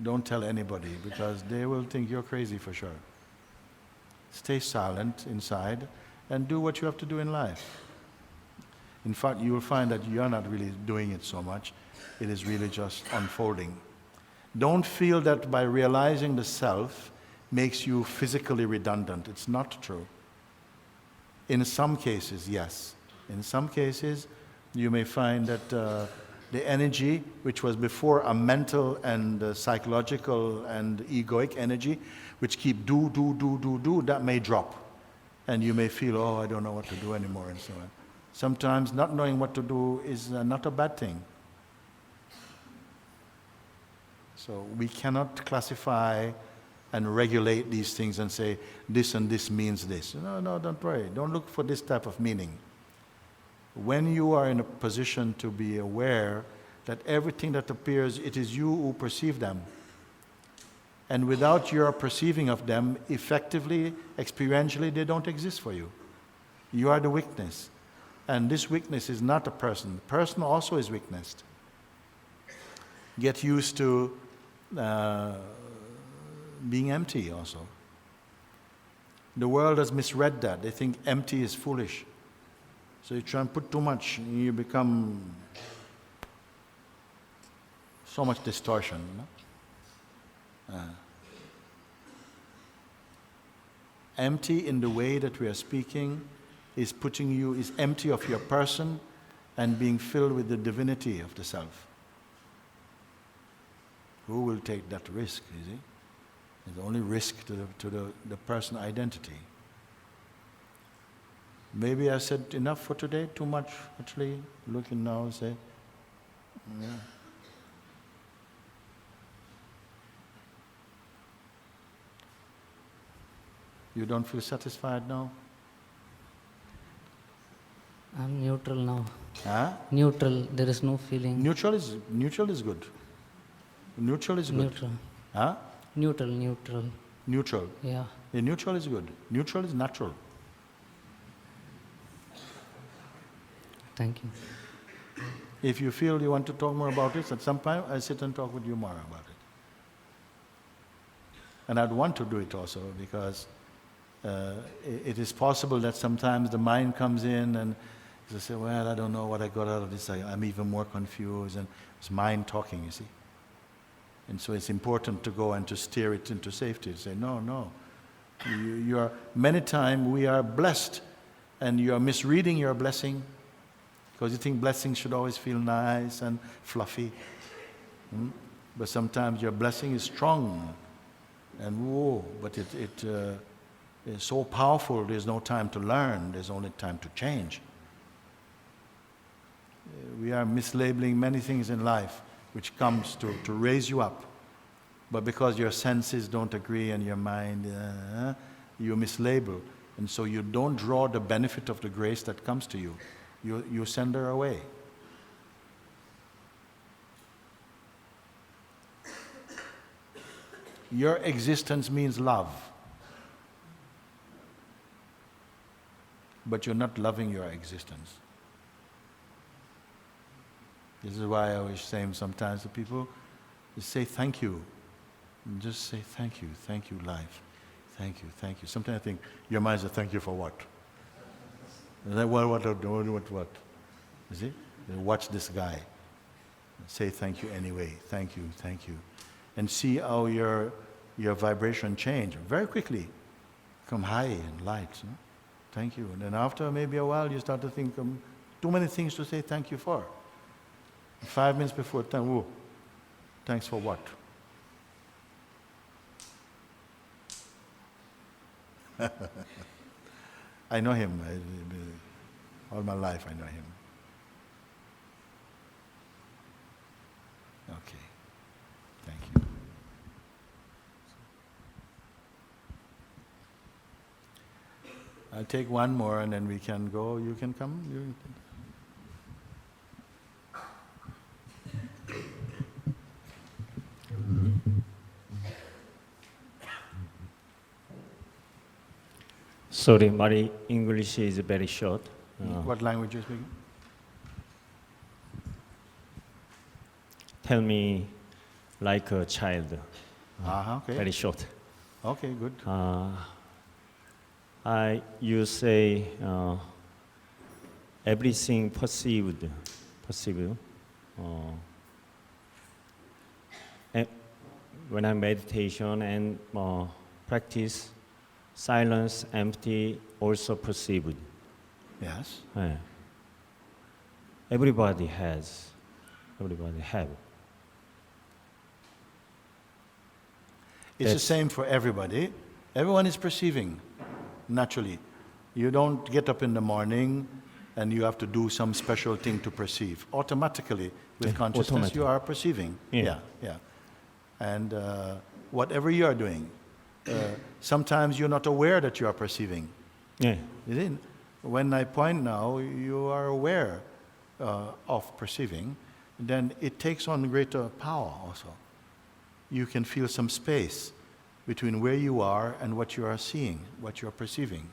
Don't tell anybody, because they will think you're crazy for sure. Stay silent inside and do what you have to do in life. In fact, you will find that you're not really doing it so much. It is really just unfolding. Don't feel that by realizing the self makes you physically redundant. It's not true. In some cases, yes. In some cases, you may find that the energy, which was before a mental and psychological and egoic energy, which keep do, that may drop. And you may feel, oh, I don't know what to do anymore, and so on. Sometimes not knowing what to do is not a bad thing. So we cannot classify and regulate these things and say, this and this means this. No, don't worry. Don't look for this type of meaning. When you are in a position to be aware that everything that appears, it is you who perceive them. And without your perceiving of them, effectively, experientially, they don't exist for you. You are the witness. And this witness is not a person. The person also is witnessed. Get used to being empty also. The world has misread that. They think empty is foolish. So you try and put too much, and you become so much distortion. No? Empty in the way that we are speaking is empty of your person and being filled with the divinity of the self. Who will take that risk, you see? It's only risk to the person identity. Maybe I said enough for today, too much actually, looking now and say, yeah. You don't feel satisfied now? I'm neutral now. Huh? Neutral, there is no feeling. Neutral is good. Neutral is good. Neutral. Huh? Neutral. Neutral. Yeah. Yeah, neutral is good. Neutral is natural. Thank you. If you feel you want to talk more about it, at some point I'll sit and talk with you more about it. And I'd want to do it also because it is possible that sometimes the mind comes in and you say, well, I don't know what I got out of this. I'm even more confused. And it's mind talking, you see. And so it's important to go and to steer it into safety. Say, no. You are, many times we are blessed and you are misreading your blessing because you think blessings should always feel nice and fluffy. But sometimes your blessing is strong and whoa, but it is so powerful, there's no time to learn, there's only time to change. We are mislabeling many things in life which comes to raise you up. But because your senses don't agree and your mind, you mislabel. And so you don't draw the benefit of the grace that comes to you. You send her away. Your existence means love. But you're not loving your existence. This is why I always say sometimes to people, just say thank you. And just say thank you, life. Thank you. Sometimes I think, your mind says, thank you for what? And then, what? You see? Watch this guy. Say thank you anyway. Thank you. And see how your vibration change very quickly. Come high and light. No? Thank you. And then after maybe a while, you start to think too many things to say thank you for. 5 minutes before time, whoa, thanks for what? I know him. All my life I know him. Okay. Thank you. I'll take one more and then we can go. You can come. Sorry, my English is very short. What language are you speaking? Tell me like a child. Okay. Very short. Okay, good. You say everything perceived. When I meditation and practice, silence, empty, also perceived. Yes. Everybody have. It's the same for everybody. Everyone is perceiving, naturally. You don't get up in the morning and you have to do some special thing to perceive. Automatically, with consciousness, you are perceiving. Yeah. And whatever you are doing, sometimes you're not aware that you are perceiving. Yeah. When I point now, you are aware of perceiving, then it takes on greater power also. You can feel some space between where you are and what you are seeing, what you are perceiving.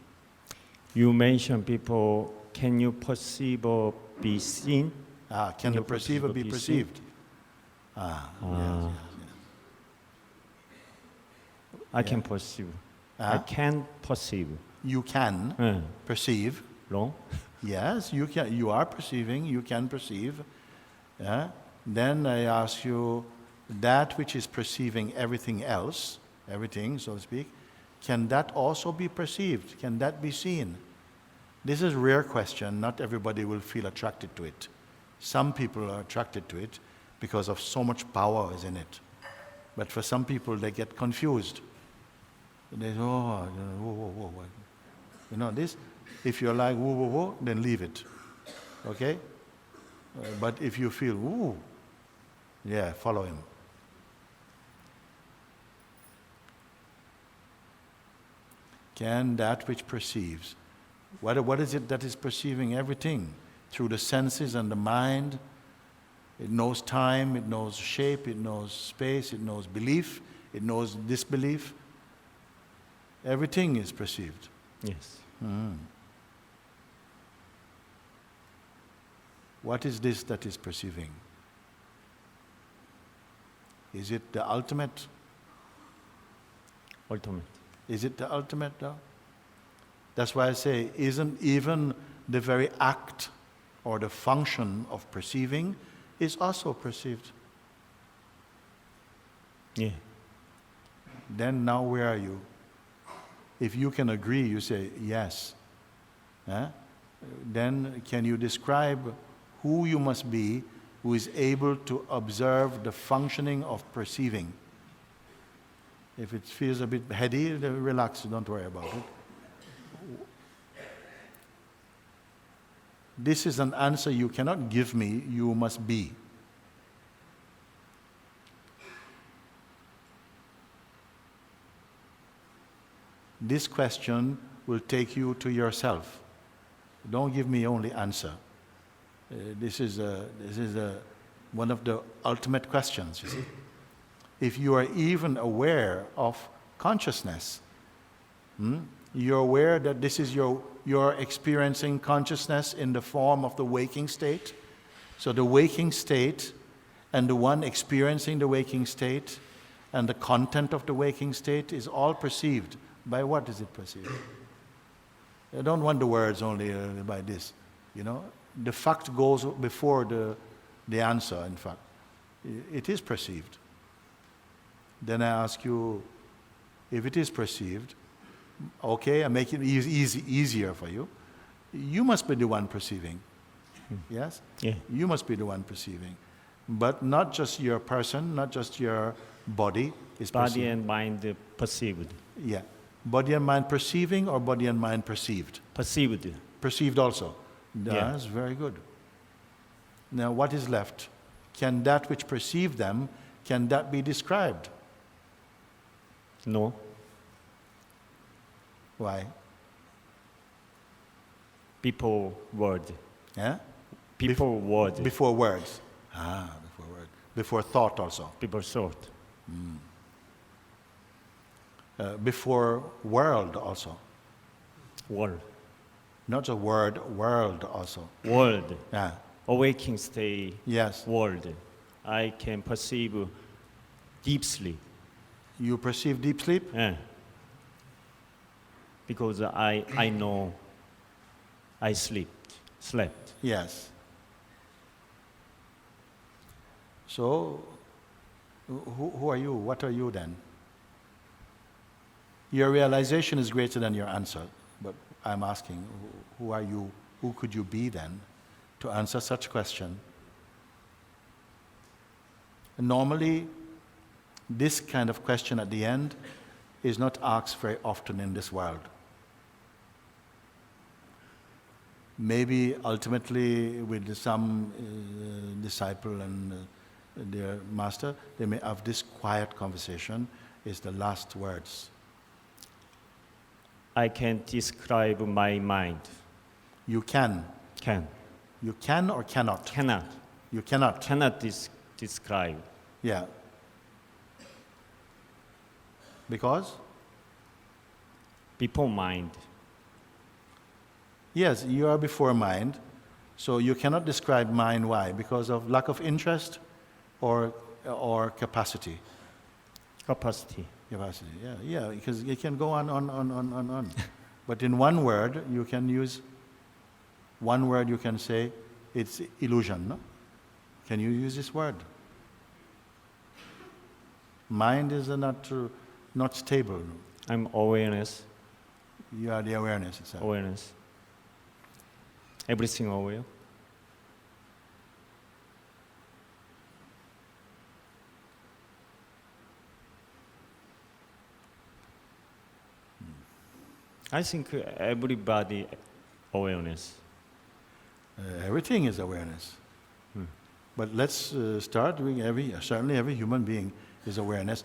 You mentioned people, can you perceive or be seen? Can you perceive or be perceived? Yes. I can perceive. I can perceive. You can perceive. Wrong? Yes, you can. You are perceiving. You can perceive. Then I ask you, that which is perceiving everything else, everything, so to speak, can that also be perceived? Can that be seen? This is a rare question. Not everybody will feel attracted to it. Some people are attracted to it because of so much power is in it. But for some people, they get confused. They say, whoa, whoa. This, if you're like, whoa, then leave it. Okay? But if you feel, ooh, follow him. Can that which perceives, what is it that is perceiving everything? Through the senses and the mind. It knows time, it knows shape, it knows space, it knows belief, it knows disbelief. Everything is perceived. Yes. What is this that is perceiving? Is it the ultimate? Ultimate. Is it the ultimate though? That's why I say, isn't even the very act or the function of perceiving is also perceived? Yeah. Then now where are you? If you can agree, you say yes. Then can you describe who you must be who is able to observe the functioning of perceiving? If it feels a bit heady, then relax, don't worry about it. This is an answer you cannot give me, you must be. This question will take you to yourself. Don't give me only answer. This is one of the ultimate questions, you see. If you are even aware of consciousness, you're aware that this is you're experiencing consciousness in the form of the waking state. So the waking state and the one experiencing the waking state and the content of the waking state is all perceived. By what is it perceived? I don't want the words only by this, The fact goes before the answer, in fact. It is perceived. Then I ask you, if it is perceived, okay, I make it easier for you. You must be the one perceiving. Yes? Yeah. You must be the one perceiving. But not just your person, not just your body is perceived. Body and mind perceived. Yeah. Body and mind perceiving or body and mind perceived? Perceived also. Yeah. That's very good. Now what is left? can that which perceive them, can that be described? No. Why? Before word. Yeah? Before word. Before words. Before word. Before thought also. Before thought. Before world also. World. Not just word, world also. World. Yeah. Awakening state. Yes. World. I can perceive deep sleep. You perceive deep sleep? Yeah. Because I know I slept. Yes. So, who are you? What are you then? Your realization is greater than your answer, but I'm asking, who are you? Who could you be then to answer such question? Normally, this kind of question at the end is not asked very often in this world. Maybe ultimately with some disciple and their master, they may have this quiet conversation, is the last words. I can describe my mind. You can. Can. You can or cannot? Cannot. You cannot. Cannot describe. Yeah. Because? Before mind. Yes, you are before mind, so you cannot describe mind. Why? Because of lack of interest or capacity? Capacity. Capacity, yeah, because it can go on. But in one word, you can use, one word you can say, it's illusion, no? Can you use this word? Mind is not stable. I'm awareness. You are the awareness itself. Awareness. Everything aware. I think everybody awareness. Everything is awareness. But let's start doing certainly every human being is awareness.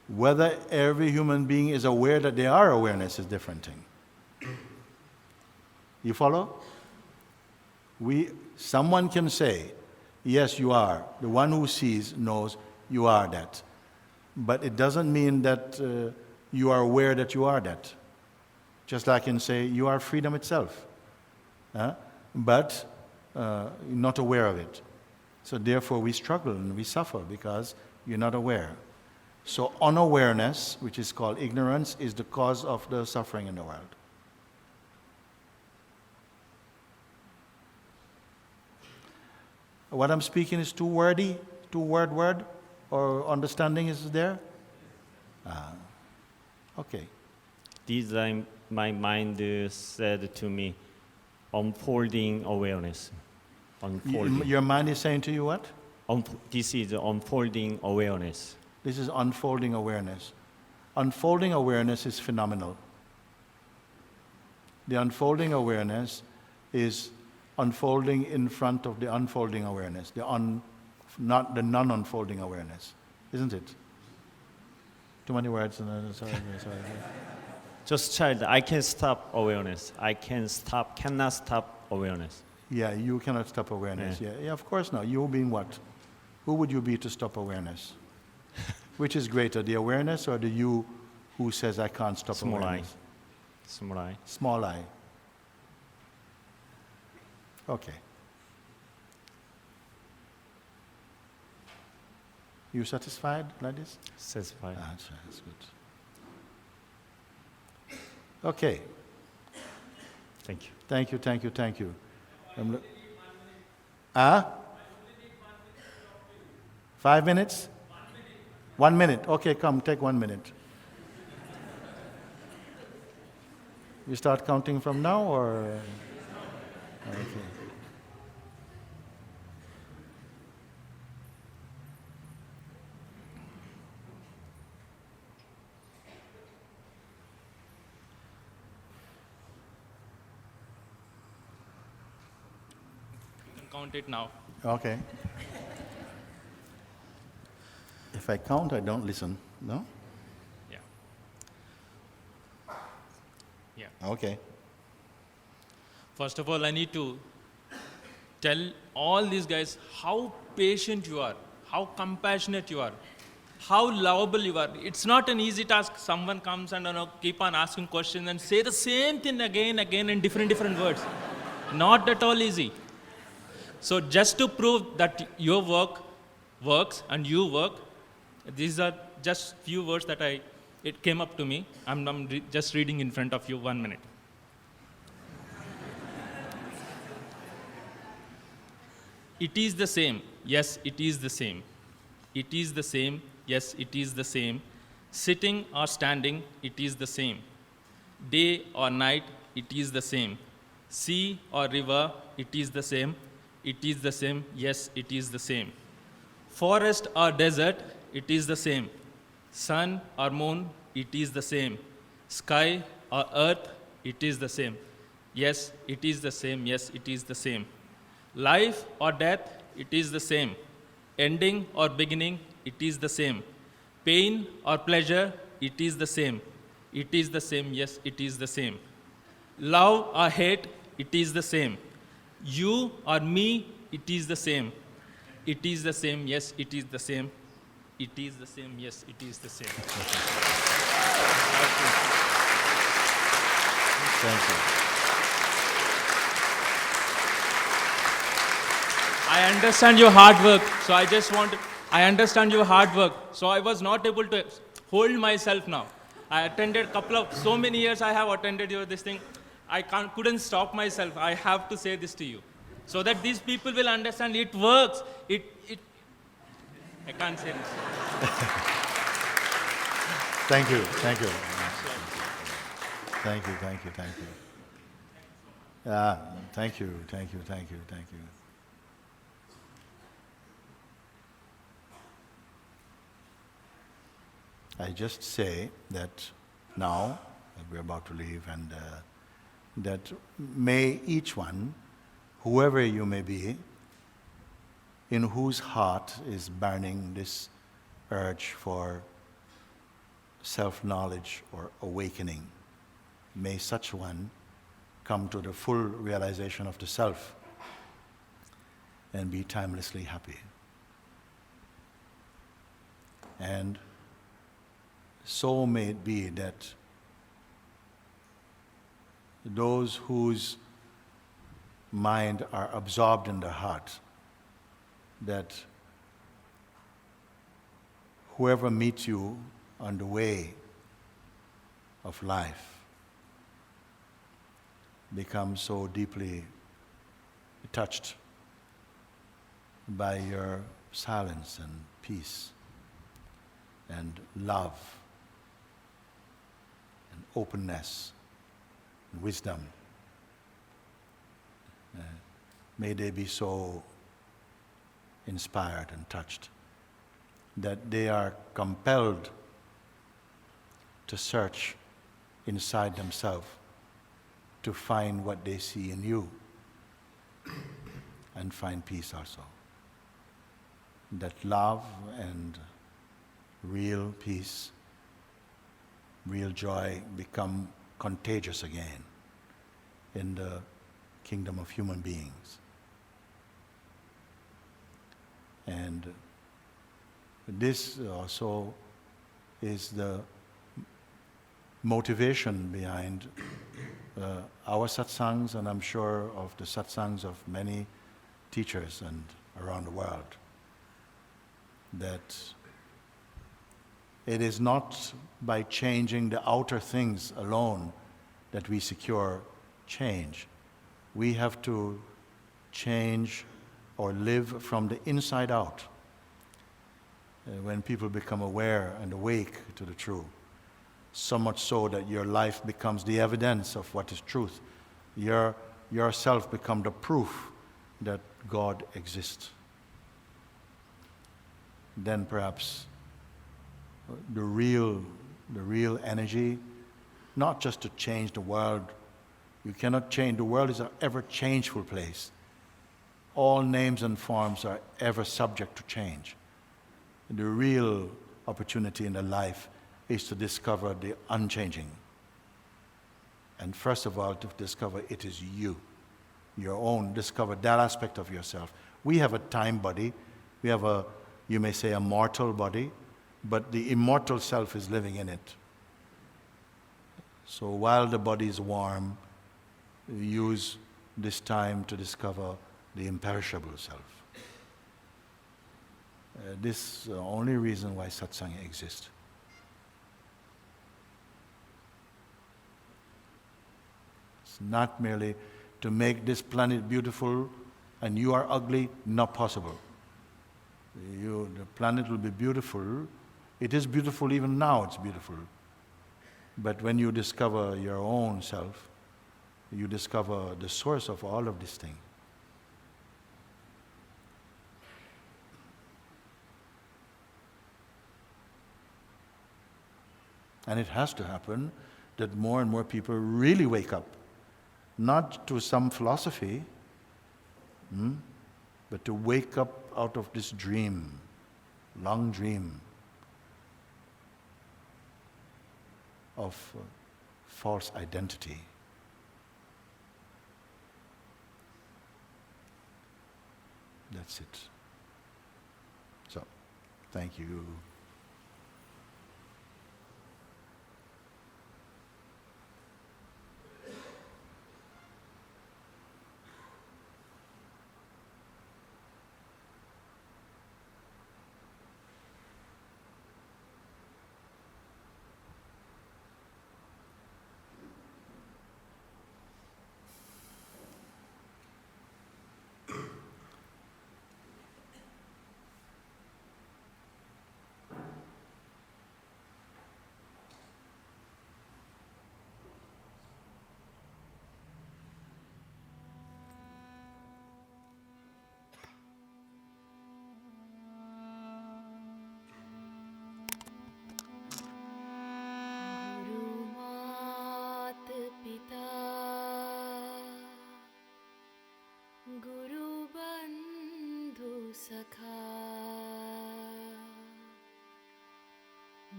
Whether every human being is aware that they are awareness is a different thing. You follow? Someone can say, yes, you are. The one who sees knows you are that. But it doesn't mean that you are aware that you are that. Just like I can say, you are freedom itself. But not aware of it. So therefore we struggle and we suffer because you're not aware. So unawareness, which is called ignorance, is the cause of the suffering in the world. What I'm speaking is too wordy, word, or understanding is there? Okay. This time my mind said to me, unfolding awareness. Unfolding. Your mind is saying to you what? This is unfolding awareness. This is unfolding awareness. Unfolding awareness is phenomenal. The unfolding awareness is unfolding in front of the unfolding awareness, not the non-unfolding awareness, isn't it? Too many words. Sorry. Just child, I can stop awareness. Cannot stop awareness. Yeah, you cannot stop awareness. Yeah, of course not. You being what? Who would you be to stop awareness? Which is greater, the awareness or the you who says I can't stop awareness? Small I. Small I. Okay. You satisfied like this? Satisfied. That's good. Okay. Thank you. Thank you. 5 minutes? 1 minute. Okay, come, take 1 minute. You start counting from now or? Okay. Count it now. Okay. If I count, I don't listen. No? Yeah. Yeah. Okay. First of all, I need to tell all these guys how patient you are, how compassionate you are, how lovable you are. It's not an easy task. Someone comes and keep on asking questions and say the same thing again in different words. Not at all easy. So just to prove that your work works and you work, these are just few words that it came up to me. I'm just reading in front of you 1 minute. It is the same. Yes, it is the same. It is the same. Yes, it is the same. Sitting or standing, it is the same. Day or night, it is the same. Sea or river, it is the same. It is the same. Yes, it is the same. Forest or desert, it is the same. Sun or moon, it is the same. Sky or earth, it is the same. Yes, it is the same. Yes, it is the same. Life or death, it is the same. Ending or beginning, it is the same. Pain or pleasure, it is the same. It is the same. Yes, it is the same. Love or hate, it is the same. You or me, it is the same. It is the same. Yes, it is the same. It is the same. Yes, it is the same. Thank you. I understand your hard work, so I understand your hard work, so I was not able to hold myself now. I attended so many years I have attended this thing. I couldn't stop myself. I have to say this to you, so that these people will understand it works. I can't say this. Thank you. Thank you. Thank you. Thank you. Thank you. Thank you. Thank you. Thank you. Thank you. I just say that now that we're about to leave, and that may each one, whoever you may be, in whose heart is burning this urge for self-knowledge or awakening, may such one come to the full realization of the self and be timelessly happy. And so may it be that those whose mind are absorbed in the heart, that whoever meets you on the way of life becomes so deeply touched by your silence and peace and love and openness and wisdom. May they be so inspired and touched that they are compelled to search inside themselves to find what they see in you and find peace also. That love and real peace, real joy become contagious again in the kingdom of human beings. And this also is the motivation behind our satsangs, and I'm sure of the satsangs of many teachers and around the world, that it is not by changing the outer things alone that we secure change. We have to change or live from the inside out. When people become aware and awake to the truth, so much so that your life becomes the evidence of what is truth. Yourself become the proof that God exists. Then perhaps the real energy, not just to change the world. You cannot change. The world is an ever-changeful place. All names and forms are ever subject to change. the real opportunity in the life is to discover the unchanging. And first of all, to discover it is you, your own, discover that aspect of yourself. We have a time body, we have a, you may say, a mortal body, but the immortal self is living in it. So while the body is warm, use this time to discover the imperishable self. This is the only reason why satsang exists. It's not merely to make this planet beautiful and you are ugly, not possible. The planet will be beautiful. It is beautiful even now, it's beautiful. But when you discover your own self, you discover the source of all of these things. And it has to happen that more and more people really wake up, not to some philosophy, but to wake up out of this dream, long dream of false identity. That's it. So, thank you.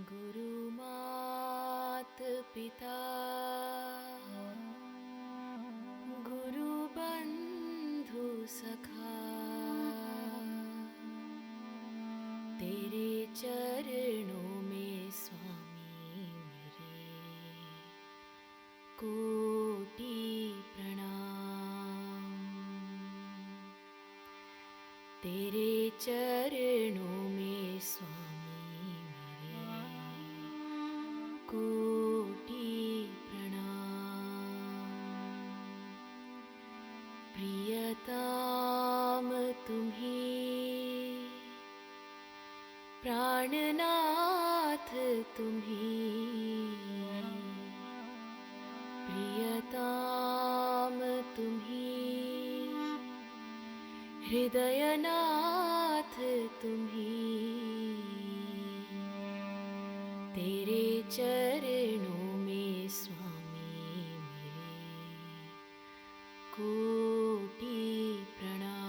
गुरु मात पिता गुरु बंधु सखा तेरे चरणों में स्वामी मेरे कोटि प्रणाम तेरे चरणों में स्वामी कोटि प्रणाम प्रियतम तुम्हीं प्राणनाथ तुम्हीं प्रियतम तुम्हीं हृदयनाथ तुम्हीं तेरे चरणों में स्वामी मेरे कोटि प्रणाम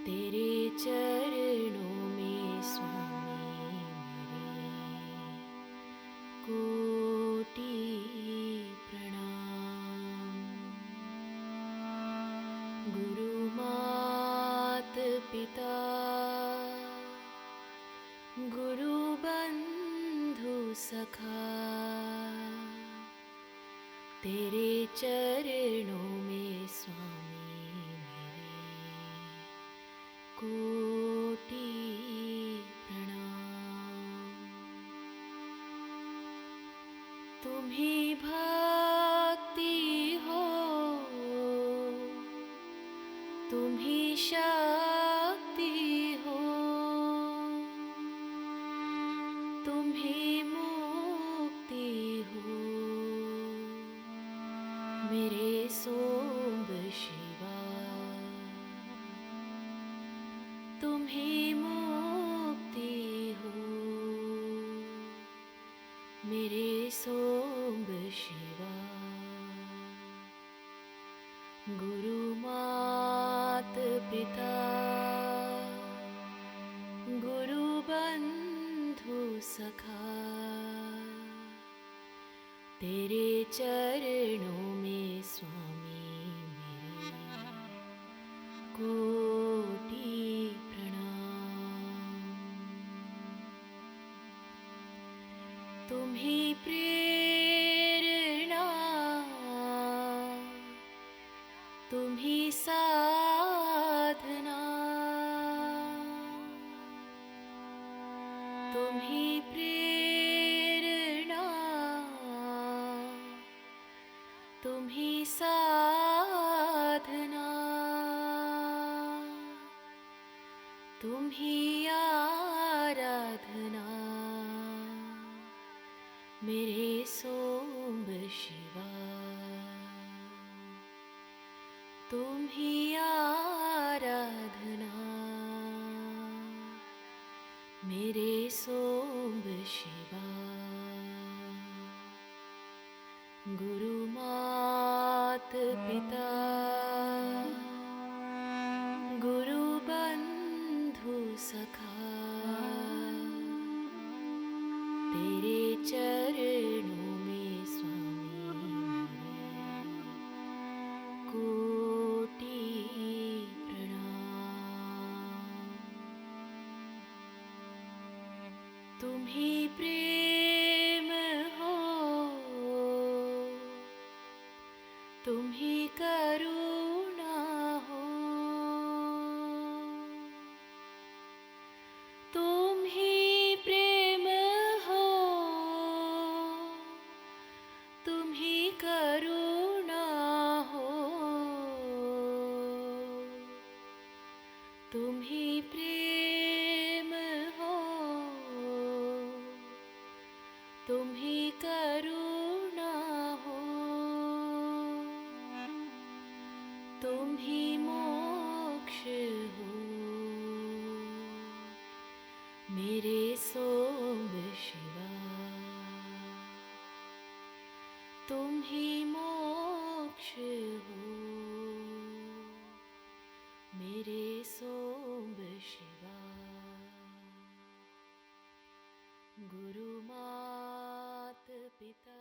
तेरे चरणों में स्वामी मेरे कोटि प्रणाम गुरु मात पिता गुरु बंधु सखा तेरे चरणों में स्वामी मेरे कोटि प्रणाम तुम्हीं भक्ति हो तुम्हीं शक्ति हो तुम्हीं मुक्ति हो मेरे सोंब शिवा तुम्हीं मुक्ति हो मेरे सोंब शिवा गुरु मात पिता गुरु बंधु सखा, तेरे चरणों में स्वामी मेरे कोटि प्रणाम। तुम ही प्रेरणा, तुम ही साधना, तुम ही प्रेरणा, तुम ही साधना, तुम ही आराधना, मेरे सोम्ब शिवा। तुम ही आराधना, मेरे सोम्ब शिवा। गुरु मात पिता, गुरु बंधु सखा, तेरे चरणों में स्वामी मेरे कोटि प्रणाम। तुम ही प्रेम हो, तुम ही करुणा हो, तुम ही प्रेम हो, तुम ही करुणा हो, तुम ही प्रेम हो, तुम ही करुणा हो, तुम ही मोक्ष हो, मेरे सोम्ब शिवा। तुम ही मोक्ष हो, मेरे सोम्ब शिवा। गुरु मात पिता।